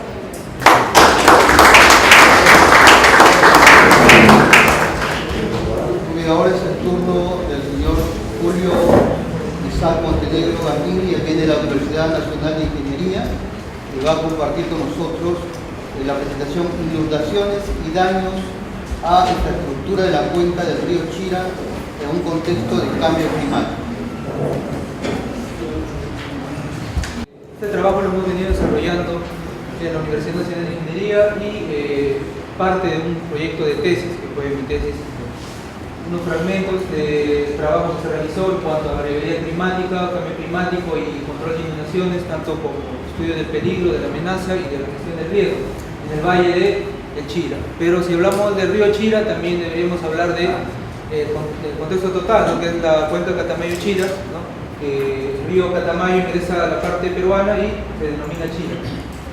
Bien, ahora es el turno del señor Julio Isaac Montenegro Garnini, él viene de la Universidad Nacional de Ingeniería y va a compartir con nosotros la presentación Inundaciones y daños a infraestructura de la cuenca del río Chira en un contexto de cambio climático. Este trabajo lo hemos venido desarrollando en la Universidad Nacional de Ingeniería y parte de un proyecto de tesis, que fue mi tesis, unos fragmentos de trabajo que se realizó en cuanto a variabilidad climática, cambio climático y control de inundaciones, tanto como estudio del peligro, de la amenaza y de la gestión del riesgo en el valle de Chira. Pero si hablamos del río Chira, también deberíamos hablar del contexto total, ¿no? Que es la cuenca Catamayo-Chira, ¿no? El río Catamayo ingresa a la parte peruana y se denomina Chira.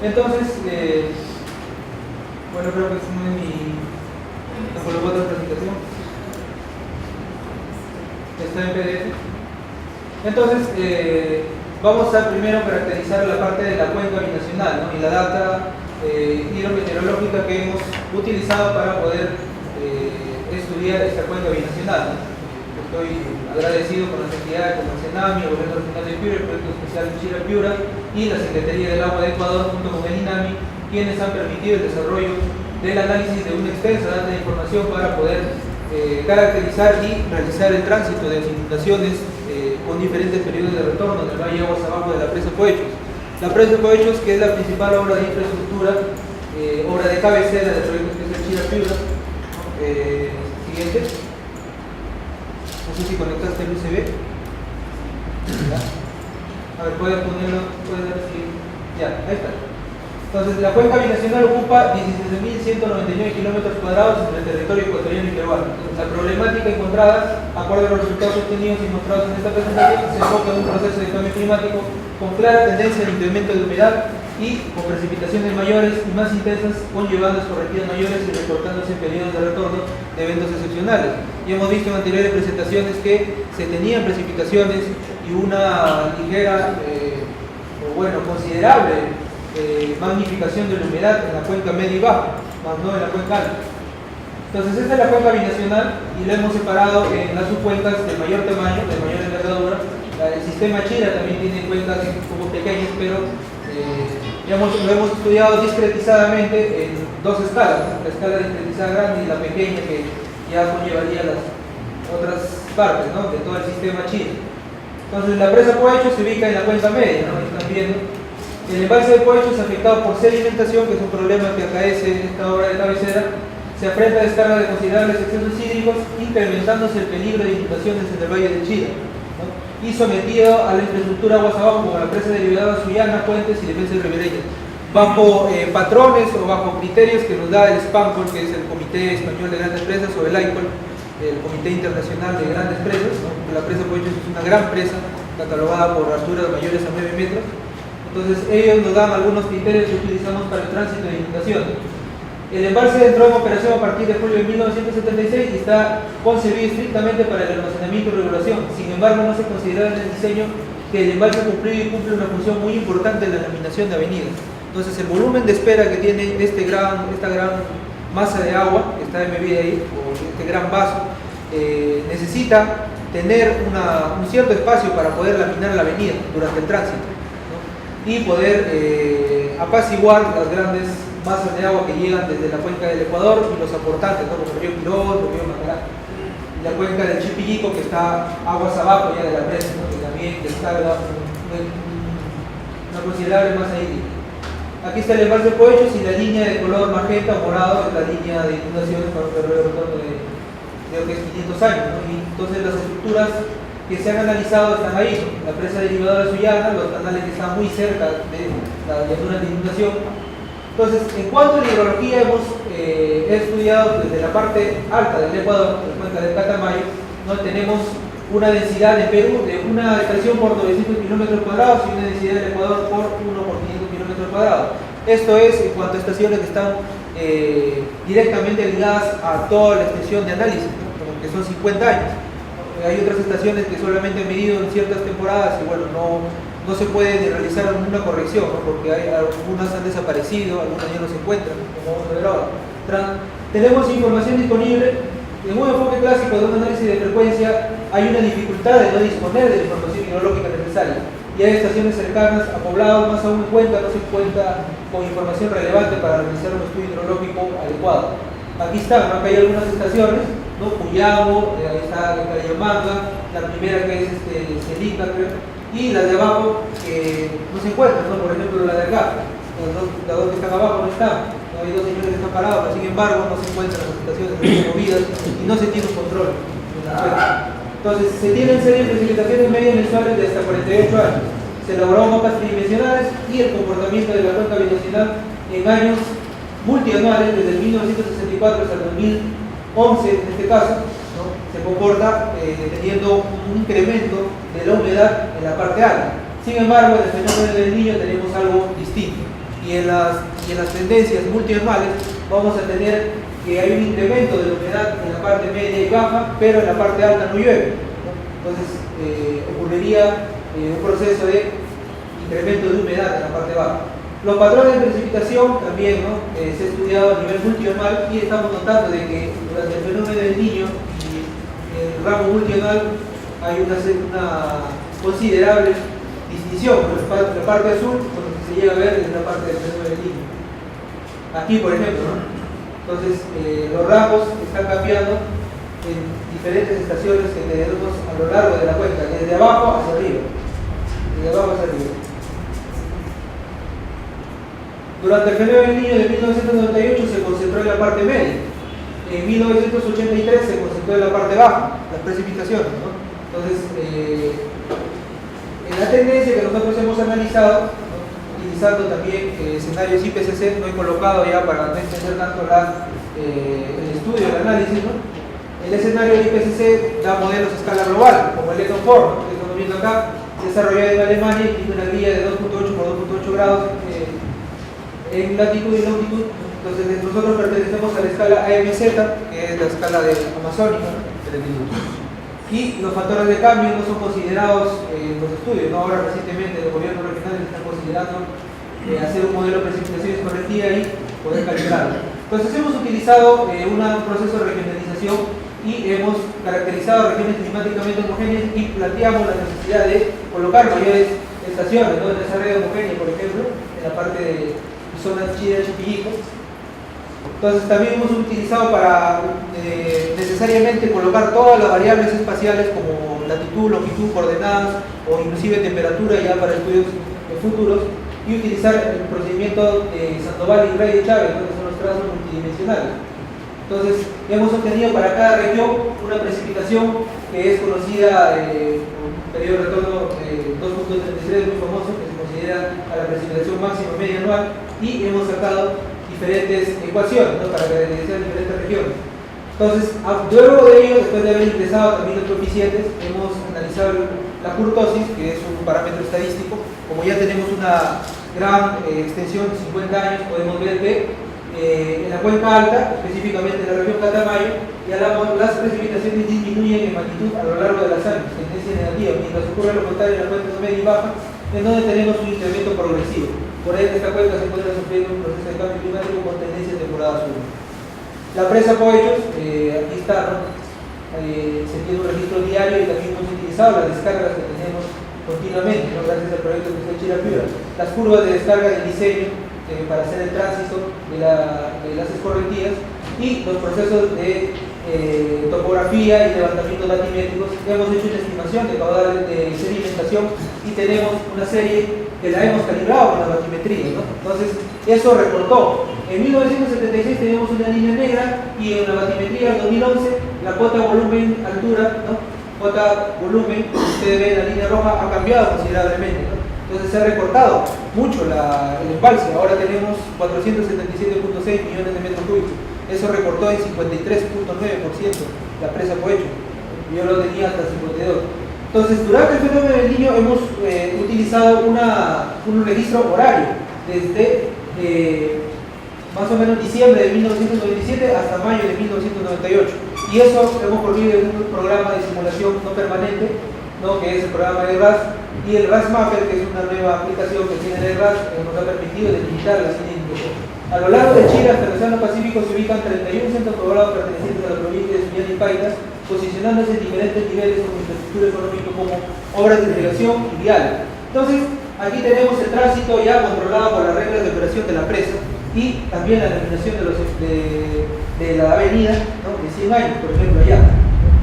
Entonces, bueno, creo que es uno de ¿no colocó otra presentación? Está en PDF. Entonces, vamos a primero caracterizar la parte de la cuenca binacional, ¿no? Y la data hidrometeorológica que hemos utilizado para poder estudiar esta cuenca binacional, ¿no? Estoy agradecido con las entidades como el CENAMI, el Gobierno Regional de Piura, el Proyecto Especial Chira Piura y la Secretaría del Agua de Ecuador junto con el INAMI, quienes han permitido el desarrollo del análisis de una extensa data de información para poder caracterizar y realizar el tránsito de las inundaciones con diferentes periodos de retorno del valle aguas abajo de la presa Poechos. La presa Poechos, que es la principal obra de infraestructura, obra de cabecera del Proyecto Especial Chira Piura. Siguiente. No sé si conectaste el USB. ¿Ya? A ver, puedes ponerlo, puedes ver si... Ya, ahí está. Entonces, la cuenca binacional ocupa 17.199 kilómetros cuadrados entre el territorio ecuatoriano y peruano. Entonces, la problemática encontrada, acorde a los resultados obtenidos y mostrados en esta presentación, se enfoca en un proceso de cambio climático con clara tendencia al incremento de humedad y con precipitaciones mayores y más intensas, conllevando correctivas mayores y recortándose en periodos de retorno de eventos excepcionales. Y hemos visto en anteriores presentaciones que se tenían precipitaciones y una ligera, considerable magnificación de la humedad en la cuenca media y baja, más no en la cuenca alta. Entonces esta es la cuenca binacional y la hemos separado en las subcuencas de mayor tamaño, de mayor envergadura. El sistema Chira también tiene cuencas un poco pequeñas, pero lo hemos estudiado discretizadamente en dos escalas, la escala discretizada grande y la pequeña que ya conllevaría las otras partes, ¿no?, de todo el sistema Chira. Entonces la presa Poechos se ubica en la cuenca media, ¿no?, están viendo. El embalse de Poechos, afectado por sedimentación, que es un problema que acaece en esta obra de cabecera, se enfrenta a descarga de considerables excesos hídricos, incrementándose el peligro de inundaciones en el valle de Chira, ¿no?, y sometido a la infraestructura aguas abajo como la presa derivativa Suyana, puentes y defensas ribereñas, bajo patrones o bajo criterios que nos da el SPANCOL, que es el Comité Español de Grandes Presas, o el ICOL, el Comité Internacional de Grandes Presas, ¿no?, porque la presa Poechos es una gran presa catalogada por alturas mayores a 9 metros. Entonces ellos nos dan algunos criterios que utilizamos para el tránsito de inundaciones. El embalse entró en operación a partir de julio de 1976 y está concebido estrictamente para el almacenamiento y regulación. Sin embargo, no se considera en el diseño que el embalse cumple una función muy importante en la laminación de avenidas. Entonces el volumen de espera que tiene esta gran masa de agua que está embebida ahí, o este gran vaso, necesita tener un cierto espacio para poder laminar la avenida durante el tránsito, ¿no?, y poder apaciguar las grandes masas de agua que llegan desde la cuenca del Ecuador y los aportantes, ¿no?, como el río Quirós, el río Macará, y la cuenca del Chipillico, que está aguas abajo ya de la presa, ¿no?, que también descarga una considerable masa hídrica. Aquí está el embalse de Poechos y la línea de color magenta o morado es la línea de inundaciones para un periodo de retorno de creo que es 500 años, ¿no? Y entonces las estructuras que se han analizado están ahí, ¿no?, la presa derivadora Suyana, los canales que están muy cerca de la llanura de inundación. Entonces, en cuanto a la hidrología, hemos estudiado desde la parte alta del Ecuador, la cuenca del Catamayo, ¿no?, tenemos una densidad en Perú de una estación por 900 kilómetros cuadrados y una densidad en Ecuador por 1 por 500 kilómetros cuadrados. Esto es en cuanto a estaciones que están directamente ligadas a toda la extensión de análisis, ¿no? Que son 50 años. Hay otras estaciones que solamente han medido en ciertas temporadas y bueno, no se puede ni realizar ninguna corrección, ¿no? Porque algunas han desaparecido, algunas ya no se encuentran, como vamos a ver ahora. Tenemos información disponible. En un enfoque clásico de un análisis de frecuencia hay una dificultad de no disponer de la información hidrológica necesaria. Y hay estaciones cercanas a poblados, más aún no se cuenta con información relevante para realizar un estudio hidrológico adecuado. Aquí están, ¿no? Acá hay algunas estaciones, ¿no? Cuyamo, ahí está Cayamanga, la primera que es Celica, creo, y las de abajo que no se encuentran, ¿no? Por ejemplo la de acá, las dos que están abajo no están. Hay dos señores que están parados, pero sin embargo no se encuentran las estaciones movidas y no se tiene un control en la cuenta. Entonces, se tienen series de precipitaciones medias mensuales de hasta 48 años. Se elaboraron mapas tridimensionales y el comportamiento de la cuenca binacional en años multianuales, desde el 1964 hasta el 2011, en este caso, ¿no? Se comporta teniendo un incremento de la humedad en la parte alta. Sin embargo, en el fenómeno del Niño tenemos algo distinto. Y en las tendencias multianuales vamos a tener que hay un incremento de la humedad en la parte media y baja, pero en la parte alta no llueve, ¿no? Entonces ocurriría un proceso de incremento de humedad en la parte baja. Los patrones de precipitación también, ¿no? Se ha estudiado a nivel multianual y estamos notando de que durante el fenómeno del Niño y el ramo multianual hay una considerable distinción. La parte azul, cuando se llega a ver, es la parte del fenómeno del Niño. Aquí, por ejemplo, ¿no? Entonces, los ramos están cambiando en diferentes estaciones que tenemos a lo largo de la cuenca, desde abajo hacia arriba. Desde abajo hacia arriba. Durante el fenómeno del Niño de 1998 se concentró en la parte media. En 1983 se concentró en la parte baja, las precipitaciones, ¿no? Entonces, en la tendencia que nosotros hemos analizado, ¿no? Utilizando también escenarios IPCC, no he colocado ya para no extender tanto el estudio, el análisis, ¿no? El escenario IPCC da modelos a escala global, como el Eton-4, ¿no? Que estamos viendo acá, desarrollado en Alemania y tiene una grilla de 2.8 por 2.8 grados en latitud y longitud. Entonces nosotros pertenecemos a la escala AMZ, que es la escala amazónica, y los factores de cambio no son considerados en los estudios, ¿no? Ahora recientemente los gobiernos regionales están considerando hacer un modelo de precipitaciones correctiva y poder calibrarlo. Entonces hemos utilizado un proceso de regionalización y hemos caracterizado regiones climáticamente homogéneas y planteamos la necesidad de colocar mayores estaciones, ¿no? En esa red homogénea, por ejemplo, en la parte de zona Chile, Chipillico. Entonces también hemos utilizado para necesariamente colocar todas las variables espaciales como latitud, longitud, coordenadas o inclusive temperatura ya para estudios futuros y utilizar el procedimiento de Sandoval y Rey de Chávez, ¿no? Que son los trazos multidimensionales. Entonces hemos obtenido para cada región una precipitación que es conocida por un periodo de retorno 2.33 muy famoso, que se considera a la precipitación máxima media anual, y hemos sacado diferentes ecuaciones, ¿no? Para caracterizar diferentes regiones. Entonces, luego de ello, después de haber ingresado también los coeficientes, hemos analizado la curtosis, que es un parámetro estadístico. Como ya tenemos una gran extensión de 50 años, podemos ver que en la cuenca alta, específicamente en la región Catamayo, ya las precipitaciones disminuyen en magnitud a lo largo de los años, tendencia negativa, mientras ocurre lo contrario en la cuenca media y baja, en donde tenemos un incremento progresivo. Por ahí en esta cuenca se encuentra sufriendo un proceso de cambio climático con tendencia a temporada sur. La presa Coellos, aquí está, ¿no? Se tiene un registro diario y también hemos utilizado las descargas que tenemos continuamente, ¿no? Gracias al proyecto que está en Chirapura. Las curvas de descarga del diseño para hacer el tránsito de las escorrentías y los procesos de topografía y levantamientos batimétricos. Hemos hecho una estimación de caudal de sedimentación y tenemos una serie que la hemos calibrado con las batimetrías, ¿no? Entonces, eso reportó. En 1976 teníamos una línea negra y en la batimetría del 2011 la cuota volumen-altura, ¿no? Cuota volumen, ustedes ven la línea roja, ha cambiado considerablemente, ¿no? Entonces se ha recortado mucho el embalse. Ahora tenemos 477.6 millones de metros cúbicos. Eso recortó en 53.9% la presa Coello. yo lo tenía hasta 52. Entonces, durante el fenómeno del Niño hemos utilizado un registro horario desde más o menos diciembre de 1997 hasta mayo de 1998. Y eso hemos corrido en un programa de simulación no permanente, ¿no? Que es el programa de RAS, y el RAS Mapper, que es una nueva aplicación que tiene el RAS, que nos ha permitido delimitar la cine industrial. A lo largo de Chile hasta el Océano Pacífico se ubican 31 centros poblados pertenecientes a la provincia de Sullana y Paita, posicionándose en diferentes niveles como infraestructura económica, como obras de irrigación y vial. Entonces, aquí tenemos el tránsito ya controlado por las reglas de operación de la presa y también la eliminación de la avenida, ¿no? De 100 años, por ejemplo, allá.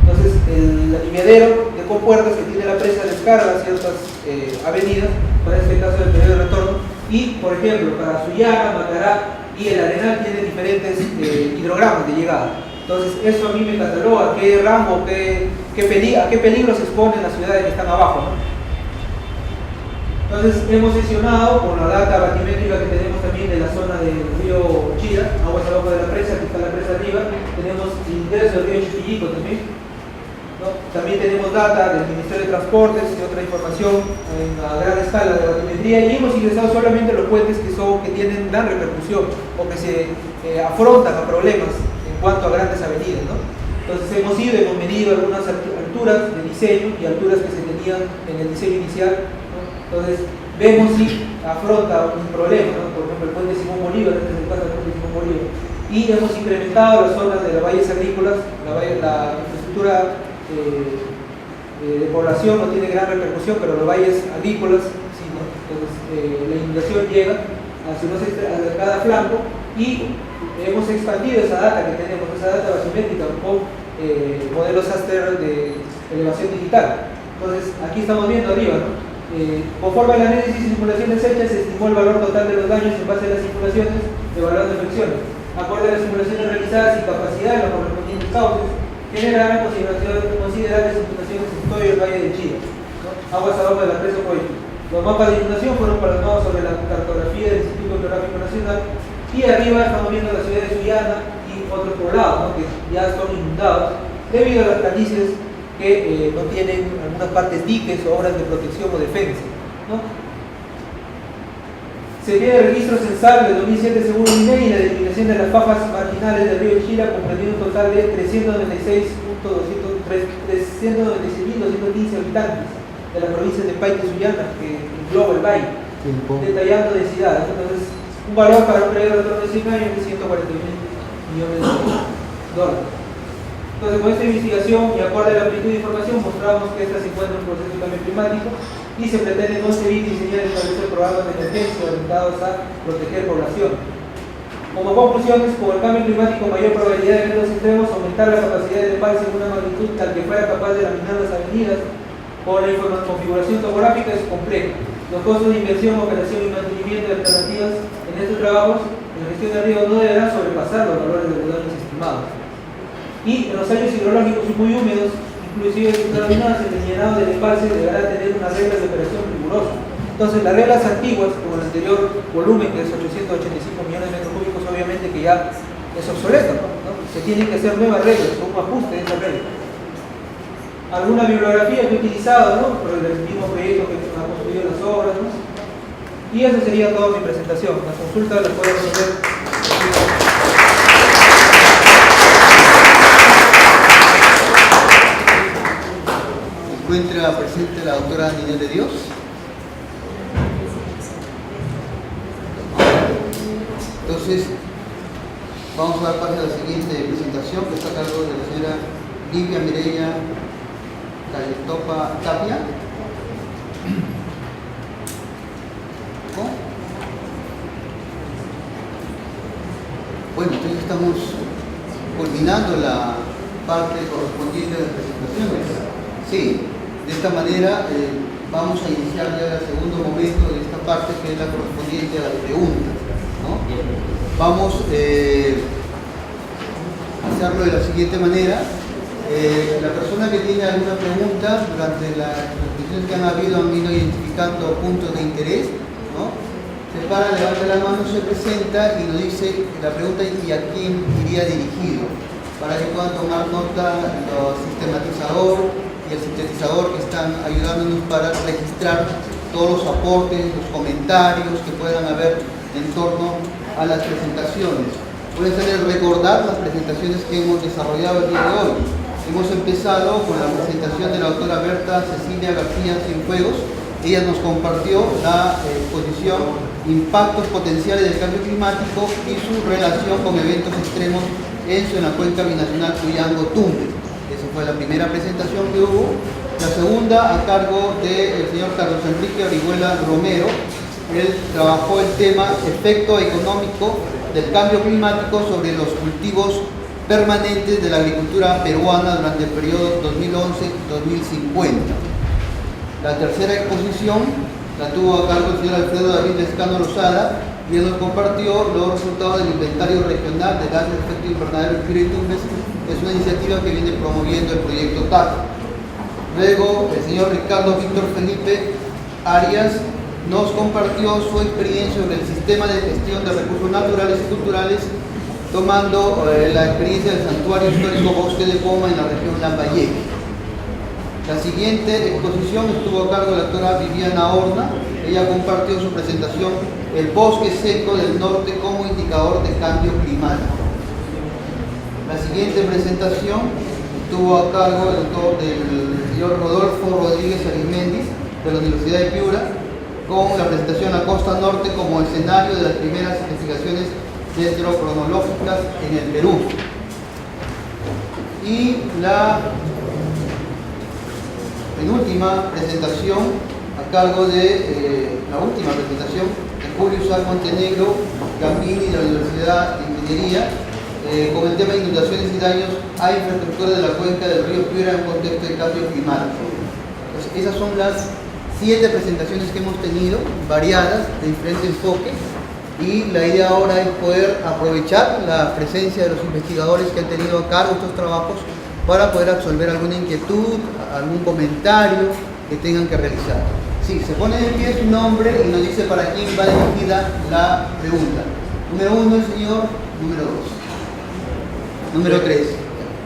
Entonces, el aliviadero de compuertas que tiene la presa descarga ciertas avenidas, para este caso el periodo de retorno, y, por ejemplo, para Sullana, Macará y el Arenal tienen diferentes hidrogramas de llegada. Entonces, eso a mí me cataloga qué rango, a qué peligro se exponen las ciudades que están abajo, ¿no? Entonces, hemos sesionado con la data batimétrica que tenemos también de la zona del río Chira, aguas abajo de la presa, que está la presa arriba. Tenemos el ingreso del río Chipillico también, ¿no? También tenemos data del Ministerio de Transportes y otra información en a gran escala de batimetría, y hemos ingresado solamente los puentes que tienen gran repercusión o que se afrontan a problemas en cuanto a grandes avenidas, ¿no? Entonces hemos medido algunas alturas de diseño y alturas que se tenían en el diseño inicial, ¿no? Entonces vemos si afronta un problema, ¿no? Por ejemplo el puente Simón Bolívar, este es el caso del puente Simón Bolívar, y hemos incrementado las zonas de las valles agrícolas, la infraestructura de población no tiene gran repercusión, pero los valles agrícolas sí, ¿no? Entonces la inundación llega hacia cada flanco, y hemos expandido esa data que tenemos, esa data batimétrica con modelos Aster de elevación digital. Entonces aquí estamos viendo arriba, ¿no? Conforme al análisis y simulaciones hechas, se estimó el valor total de los daños en base a las simulaciones, evaluando efecciones. Acorde a las simulaciones realizadas y capacidad de los correspondientes cauces, generaron considerables inundaciones en todo el Valle de Chile, ¿no? Aguas abajo de la presa Coito. Los mapas de inundación fueron plasmados sobre la cartografía del Instituto Geográfico Nacional, y arriba estamos viendo la ciudad de Sullana y otros poblados, ¿no? Que ya son inundados debido a las planicies que no tienen en algunas partes diques o obras de protección o defensa, ¿no? Se tiene registro censal del 2007 según el INEGI, y la delimitación de las fajas marginales del río Chira comprendió un total de 396.215 habitantes de las provincias de Paita y Sullana, que engloba el valle, detallando densidades. Entonces, un valor para un periodo de retorno de 100 años de 140.000 millones de dólares. Entonces, con esta investigación y acorde a la amplitud de información, mostramos que esta se encuentra en un proceso de cambio climático y se pretende concebir y diseñar y establecer programas de emergencia orientados a proteger población. Como conclusiones, con el cambio climático, mayor probabilidad de eventos extremos, aumentar la capacidad de embalse en una magnitud tal que fuera capaz de laminar las avenidas, con la configuración topográfica es compleja. Los costos de inversión, operación y mantenimiento de alternativas en estos trabajos en gestión de riesgos no deberán sobrepasar los valores de los daños estimados. Y en los años hidrológicos muy húmedos, inclusive extraordinarios, el llenado del embalse deberá tener unas reglas de operación rigurosas. Entonces, las reglas antiguas, como el anterior volumen, que es 885 millones de metros cúbicos, obviamente que ya es obsoleto, ¿no? Se tienen que hacer nuevas reglas, un ajuste de esas reglas. Alguna bibliografía que he utilizado, ¿no? Por el mismo proyecto que ha construido las obras, ¿no? Y eso sería toda mi presentación. Las consultas las puedo resolver. Se encuentra presente la doctora Ninel de Dios. Entonces, vamos a dar paso a la siguiente presentación, que está a cargo de la señora Livia Mireya Caletopa Tapia. Bueno, entonces estamos culminando la parte correspondiente a las presentaciones. Sí, de esta manera vamos a iniciar ya el segundo momento de esta parte, que es la correspondiente a las preguntas, ¿no? Vamos a hacerlo de la siguiente manera. La persona que tiene alguna pregunta durante las discusiones que han habido han ido identificando puntos de interés, ¿no? Se para, levanta la mano, se presenta y nos dice la pregunta y a quién iría dirigido. para que puedan tomar nota los sistematizador y el sintetizador que están ayudándonos para registrar todos los aportes, los comentarios que puedan haber en torno a las presentaciones. Pueden ser recordar las presentaciones que hemos desarrollado el día de hoy. Hemos empezado con la presentación de la doctora Berta Cecilia García Cienfuegos. Ella nos compartió la exposición Impactos potenciales del cambio climático y su relación con eventos extremos en la cuenca binacional Puyango-Tumbes. Esa fue la primera presentación que hubo. La segunda a cargo del señor Carlos Enrique Orihuela Romero. Él trabajó el tema efecto económico del cambio climático sobre los cultivos permanentes de la agricultura peruana durante el periodo 2011-2050. La tercera exposición la tuvo a cargo el señor Alfredo David Lescano Lozada y él nos compartió los resultados del inventario regional de gases de efecto invernadero en Piura y Tumbes. Es una iniciativa que viene promoviendo el proyecto TAC. Luego el señor Ricardo Víctor Felipe Arias nos compartió su experiencia sobre el sistema de gestión de recursos naturales y culturales, tomando la experiencia del Santuario Histórico Bosque de Poma en la región Lambayeque. La siguiente exposición estuvo a cargo de la doctora Viviana Horna. Ella compartió su presentación El bosque seco del norte como indicador de cambio climático. La siguiente presentación estuvo a cargo del señor Rodolfo Rodríguez Arismendis de la Universidad de Piura, con la presentación La Costa Norte como escenario de las primeras investigaciones dendrocronológicas en el Perú. Y la penúltima presentación a cargo de la última presentación de Julio Sá Montenegro Gambini de la Universidad de Ingeniería, con el tema de inundaciones y daños a infraestructura de la cuenca del río Piura en un contexto de cambio climático. Pues esas son las 7 presentaciones que hemos tenido, variadas, de diferente enfoque, y la idea ahora es poder aprovechar la presencia de los investigadores que han tenido a cargo estos trabajos para poder absolver alguna inquietud, algún comentario que tengan que realizar. Sí, se pone de pie su nombre y nos dice para quién va dirigida la pregunta. Número 1 el señor, número 2. Número 3.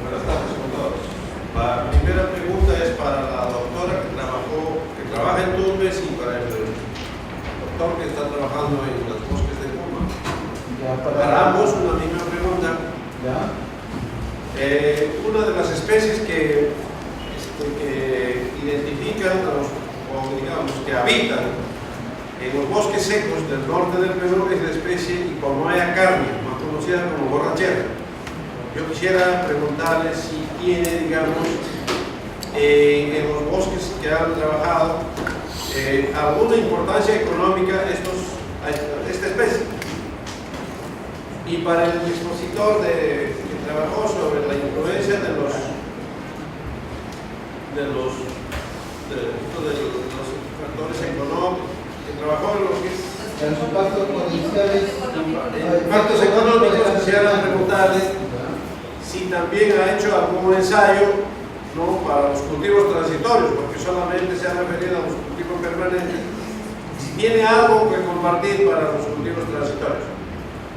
Buenas tardes con todos. La primera pregunta es para la doctora que trabaja en Tumbes y para el doctor que está trabajando en los bosques de Puma. Para ambos una misma pregunta. Una de las especies que identifican o digamos que habitan en los bosques secos del norte del Perú es la especie Ipomoea carnia, más conocida como borrachera. Yo quisiera preguntarle si tiene, digamos, en los bosques que han trabajado alguna importancia económica esta especie. Y para el expositor que trabajó sobre la influencia de los factores económicos, que trabajó en lo que es los impactos potenciales. Impactos económicos, quisiera preguntarle si también ha hecho algún ensayo, ¿no?, para los cultivos transitorios, porque solamente se ha referido a los cultivos permanentes. Si tiene algo que compartir para los cultivos transitorios,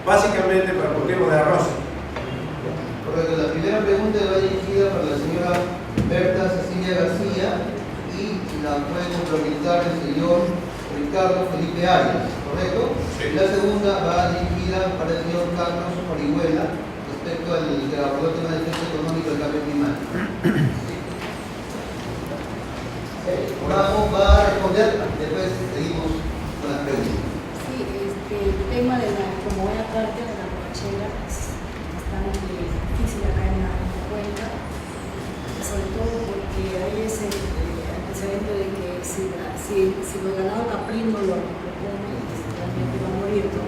básicamente para el cultivo de arroz. Correcto, la primera pregunta va dirigida para la señora Berta Cecilia García y la puede complementar el señor Ricardo Felipe Arias, ¿correcto? Sí. La segunda va dirigida para el señor Carlos Orihuela respecto al que abordó el tema del efecto económico del cambio climático. Bravo va a responder, después seguimos con las preguntas. Sí, el tema de la Ipomoea carnia, de la borrachera, es bastante difícil acá en la cuenca, sobre todo porque hay ese antecedente de que si los ganados caprinos lo comen, realmente va a morir, ¿no?,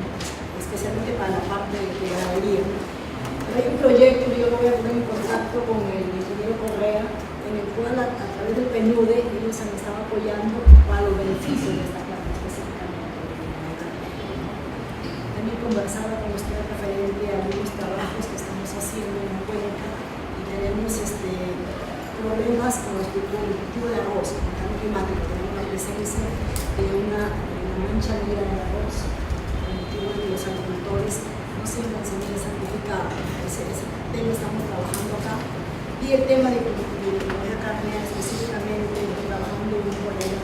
especialmente para la parte de ganadería. Pero hay un proyecto, yo lo voy a poner en contacto con el ingeniero Correa, en el cual a través del PNUD ellos han estado apoyando para los beneficios de esta planta específicamente. También conversaba con usted referente a algunos trabajos que estamos haciendo en la cuenca y tenemos problemas con el cultivo de arroz, con el cambio climático. Tenemos la presencia de una mancha negra en el arroz, con motivo de que los agricultores no siembran semillas certificadas. Ese tema estamos trabajando y el tema de comunidad carnea específicamente, trabajando en un colega.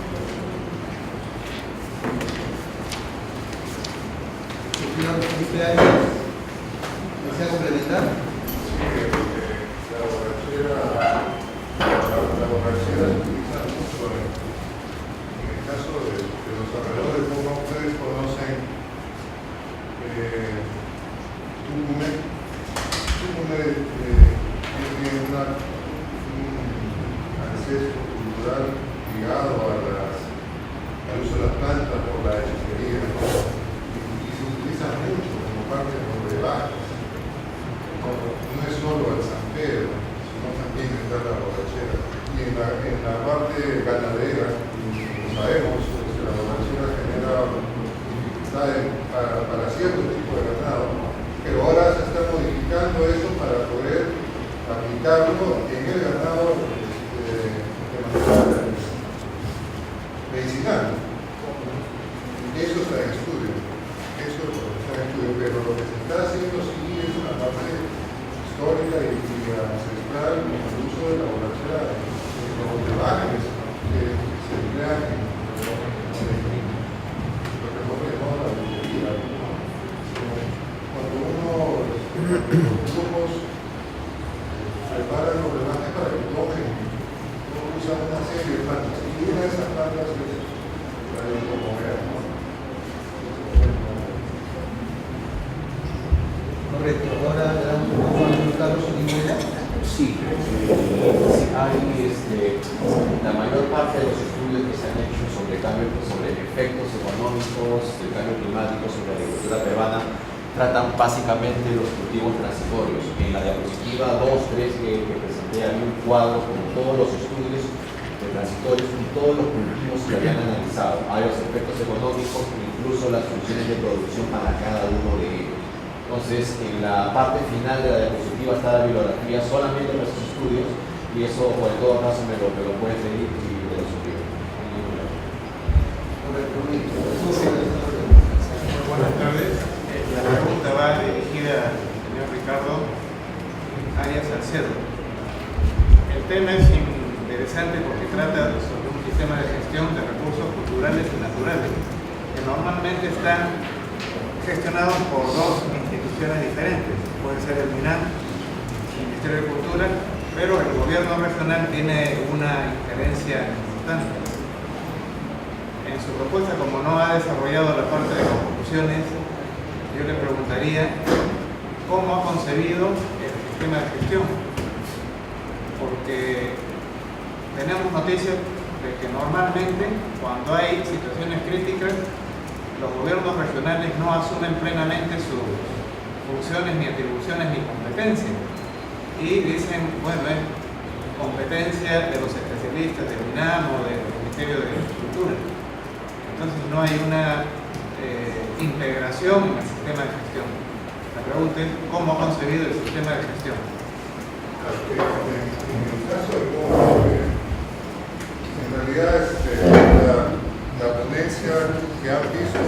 Señor Felipe Arias, ¿desea complementar? La borrachera se utiliza mucho en el caso de los alrededores, como ustedes conocen, Tucumé tiene un acceso cultural ligado al uso de las plantas por la hechicería, y se utiliza mucho como parte de los brebajes. No es solo el San Pedro, sino también está la borrachera. Y en la parte ganadera, como sabemos, la borrachera genera dificultades para cierto tipo de ganado, pero ahora se está modificando eso para poder aplicarlo en el ganado de manera medicinal. Eso está en estudio. Pero lo que se está haciendo sí es una parte histórica y ancestral con el uso de la borrachera de los brebajes que se emplean en lo que nosotros llamamos la brujería. Cuando los grupos preparan los brebajes para que tomen, usan una serie de plantas y una de esas plantas es la de Hipocomea. Correcto, ahora le damos un poco a Carlos Oliveira. Sí, hay la mayor parte de los estudios que se han hecho sobre efectos económicos del cambio climático sobre la agricultura peruana tratan básicamente los cultivos transitorios. En la diapositiva 2-3 que presenté había un cuadro con todos los estudios de transitorios y todos los cultivos que habían analizado. Hay los efectos económicos e incluso las funciones de producción para cada uno de ellos. Entonces, en la parte final de la diapositiva está la bibliografía solamente de nuestros estudios y eso, o en todo caso, me lo pueden pedir y me lo suscribo. Buenas tardes. La pregunta va dirigida al señor Ricardo Arias Salcedo. El tema es interesante porque trata sobre un sistema de gestión de recursos culturales y naturales que normalmente están gestionados por dos instituciones diferentes. Puede ser el MINAM, el Ministerio de Cultura, pero el gobierno regional tiene una injerencia importante. En su propuesta, como no ha desarrollado la parte de conclusiones, yo le preguntaría cómo ha concebido el sistema de gestión, porque tenemos noticias de que normalmente cuando hay situaciones críticas los gobiernos regionales no asumen plenamente sus funciones, ni atribuciones, ni competencias. Y dicen, bueno, es competencia de los especialistas del MINAM o del Ministerio de Cultura. Entonces no hay una integración en el sistema de gestión. La pregunta es, ¿cómo ha concebido el sistema de gestión? En el caso de cómo, en realidad la ponencia que han visto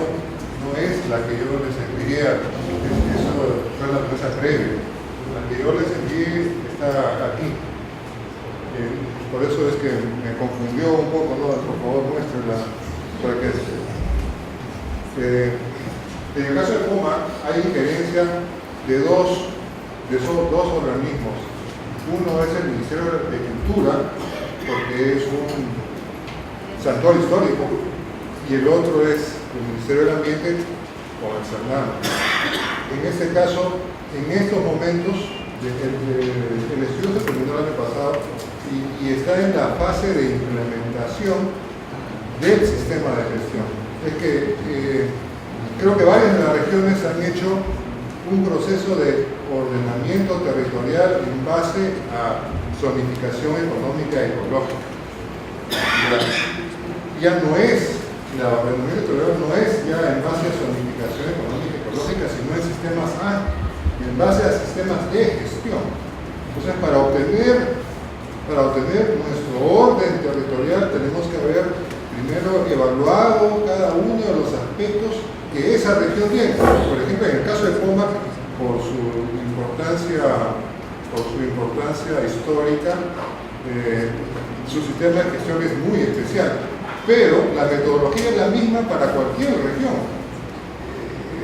no es la que yo les envié, eso fue la ponencia previa. La que yo les envié está aquí. Por eso es que me confundió un poco, ¿no? Por favor, muéstrela para que en el caso de Poma hay injerencia de dos organismos. Uno es el Ministerio de Cultura, porque es un santuario histórico, y el otro es el Ministerio del Ambiente con el CERNAM. En este caso, en estos momentos, el estudio se terminó el año pasado y está en la fase de implementación del sistema de gestión. Es que creo que varias de las regiones han hecho un proceso de ordenamiento territorial en base a zonificación económica y ecológica. Ya no es, el ordenamiento territorial no es ya en base a zonificación económica y ecológica, sino en sistemas A, en base a sistemas de gestión. Entonces, para obtener nuestro orden territorial tenemos que haber primero evaluado cada uno de los aspectos que esa región tiene. Por ejemplo, en el caso de Poma, por su importancia por su importancia histórica, su sistema de gestión es muy especial, pero la metodología es la misma para cualquier región.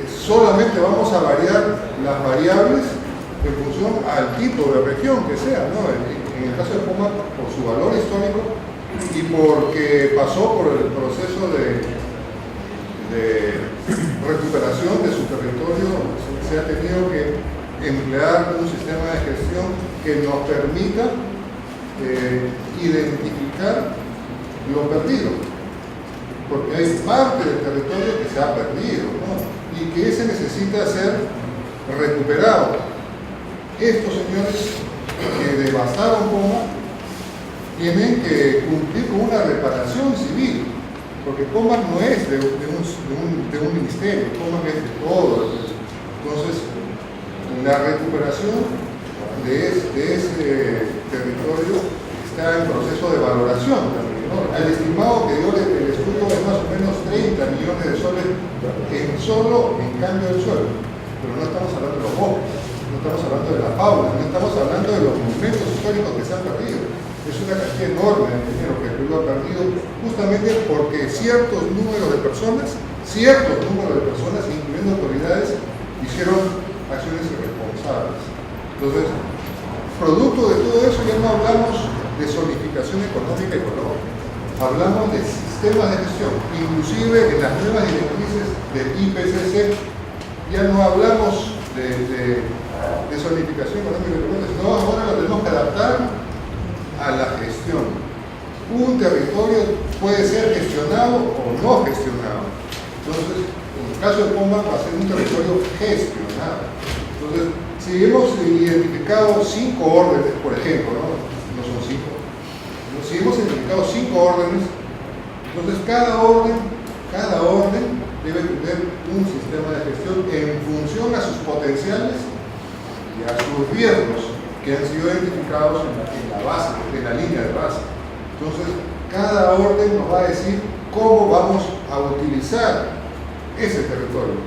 Solamente vamos a variar las variables en función al tipo de región que sea, ¿no? En el caso de Pumac, por su valor histórico y porque pasó por el proceso de recuperación de su territorio, se ha tenido que emplear un sistema de gestión que nos permita identificar lo perdido, porque hay parte del territorio que se ha perdido, ¿no? Y que ese necesita ser recuperado. Estos señores que devastaron Pumac tienen que cumplir con una reparación civil, porque Pumac no es de un ministerio, Pumac es de todo. Entonces, la recuperación de ese territorio está en proceso de valoración también, ¿no? El estimado que dio el estudio es más o menos 30 millones de soles solo en cambio del suelo, pero no estamos hablando de los bosques, no estamos hablando de la fauna, no estamos hablando de los monumentos históricos que se han perdido. Es una cantidad enorme de dinero que el Perú ha perdido justamente porque ciertos números de personas, incluyendo autoridades, hicieron acciones irresponsables. Entonces, producto de todo eso ya no hablamos de zonificación económica y ecológica, hablamos de sistemas de gestión, inclusive en las nuevas directrices del IPCC ya no hablamos de zonificación económica y ecológica, sino ahora lo tenemos que adaptar a la gestión. Un territorio puede ser gestionado o no gestionado. Entonces, en el caso de Pumac va a ser un territorio gestionado. Entonces, si hemos identificado 5 órdenes, por ejemplo, no son 5, si hemos identificado 5 órdenes, entonces cada orden debe tener un sistema de gestión en función a sus potenciales y a sus riesgos que han sido identificados en la base, en la línea de base. Entonces, cada orden nos va a decir cómo vamos a utilizar ese territorio,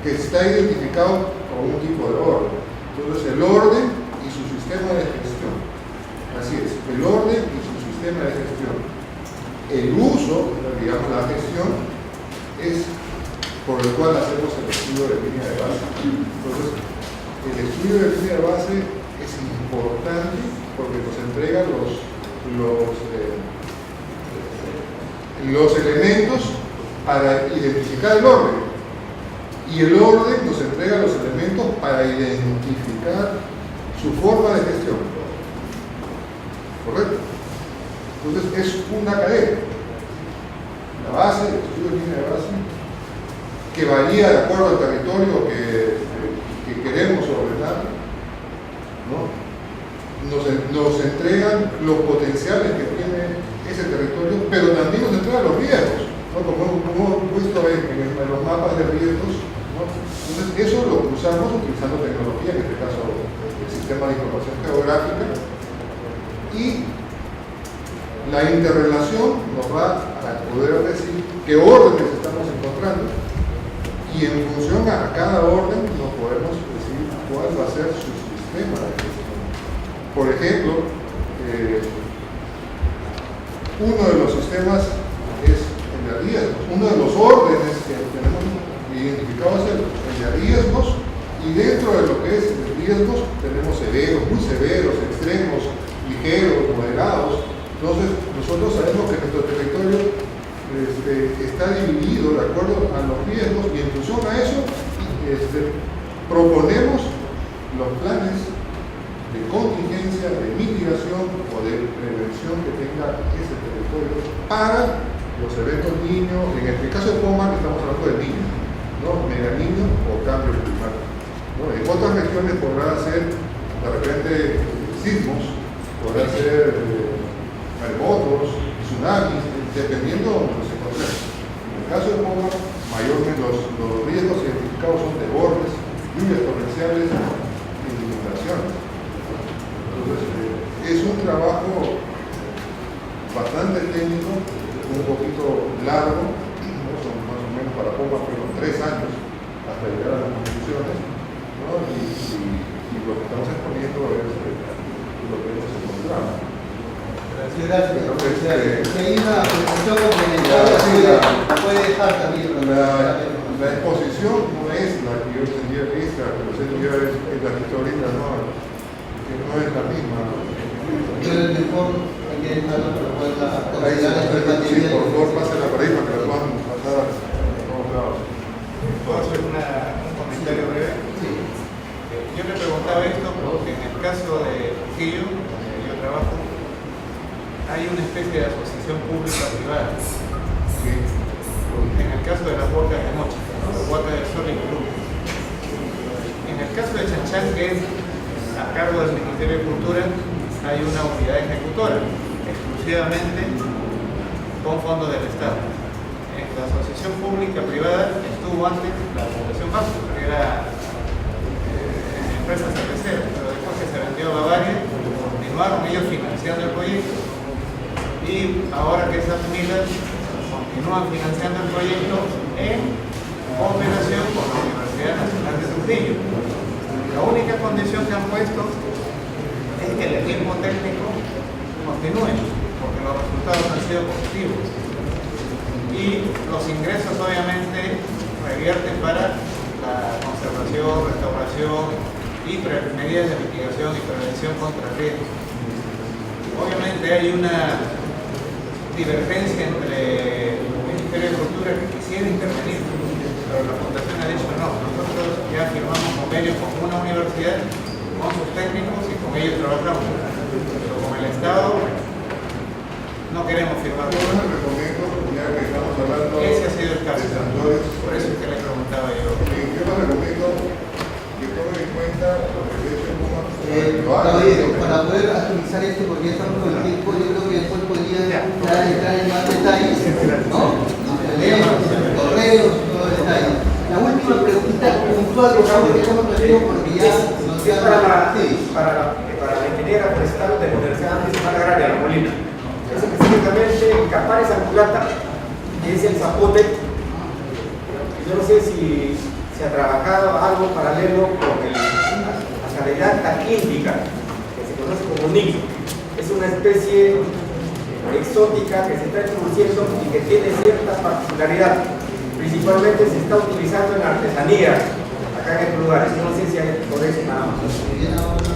que está identificado con un tipo de orden. Entonces, el orden y su sistema de gestión. Así es, el orden y su sistema de gestión. El uso, digamos, la gestión, es por el cual hacemos el estudio de línea de base. Entonces, el estudio de línea de base es importante porque nos entrega los elementos para identificar el orden, y el orden nos entrega los elementos para identificar su forma de gestión. ¿Correcto? Entonces es una cadena. La base, el estudio de línea de base, que varía de acuerdo al territorio que queremos ordenar, ¿no? Nos entregan los potenciales que tiene ese territorio, pero también nos entregan los riesgos, ¿no? Como hemos visto en los mapas de riesgos, ¿no? Entonces eso lo usamos utilizando tecnología, en este caso el sistema de información geográfica, y la interrelación nos va a poder decir qué órdenes estamos encontrando, y en función a cada orden nos podemos decir cuál va a ser su sistema de gestión. Por ejemplo, uno de los sistemas es el de riesgos. Uno de los órdenes que tenemos identificados es el de riesgos, y dentro de lo que es riesgos tenemos severos, muy severos, extremos, ligeros, moderados. Entonces, nosotros sabemos que nuestro territorio está dividido de acuerdo a los riesgos, y en función a eso proponemos los planes de contingencia, de mitigación o de prevención que tenga ese territorio para los eventos niños. En el caso de Pumac estamos hablando de niños, ¿no? Mega niño o cambio climático, ¿no? En otras regiones podrán ser de repente sismos, podrán ser terremotos, tsunamis, dependiendo de donde se encontremos. En el caso de Pumac, mayormente los riesgos identificados son desbordes, lluvias torrenciales e inundaciones. Entonces, es un trabajo bastante técnico, un poquito largo, ¿no? Son más o menos para Pumac fueron 3 años hasta llegar a las conclusiones, ¿no? Y y lo que estamos exponiendo es lo que hemos encontrado. Sí, gracias. Entonces, Si hay una presentación complementaria, puede dejar también. la exposición no es la que yo tendría lista, pero ya es la que está ahorita, que no es la misma. Pero el mejor hay que dejarlo para poderla Sí, por favor, pasen la paradigma que la puedan pasar a todos lados. ¿Puedo hacer un comentario breve? Sí. Yo le preguntaba esto porque en el caso de Trujillo, donde yo trabajo, hay una especie de asociación pública-privada. Sí. En el caso de las huacas de noche, las huacas del sol incluso. En el caso de Chanchán, que es a cargo del Ministerio de Cultura, hay una unidad ejecutora, exclusivamente con fondos del Estado. En la asociación pública-privada estuvo antes la Fundación Vasco, que era empresa cervecera, pero después que se vendió a Bavaria, continuaron ellos financiando el proyecto y ahora que esas milas continúan financiando el proyecto en cooperación con la Universidad Nacional de Trujillo. La única condición que han puesto es que el equipo técnico continúe, porque los resultados han sido positivos. Y los ingresos obviamente revierten para la conservación, restauración y medidas de mitigación y prevención contra riesgos. Obviamente hay una divergencia entre el Ministerio de Cultura que quisiera intervenir, pero la Fundación ha dicho no, nosotros ya firmamos convenios con una universidad, con sus técnicos y con ellos trabajamos, pero con el Estado no queremos firmar. Yo les recomiendo, ya que estamos hablando ese ha sido el caso, de Santores, por eso es que le preguntaba yo. yo les recomiendo que tomen en cuenta lo que se hecho como Caballero, para poder agilizar esto, porque ya estamos con el tiempo, yo creo que después podría entrar en más detalles, ¿no? Correos, todos los detalles. La última pregunta puntual, por favor, que estamos haciendo porque ya nos es para la ingeniera forestal de la Universidad Nacional Agraria, La Molina. Es específicamente en Capares San Plata, que es el zapote. Yo no sé si se ha trabajado algo paralelo con la salvedad taquíndica, que se conoce como NIC. Es una especie exótica que se está introduciendo y que tiene cierta particularidad. Principalmente se está utilizando en artesanía acá en estos lugares. No sé si hay por eso nada más.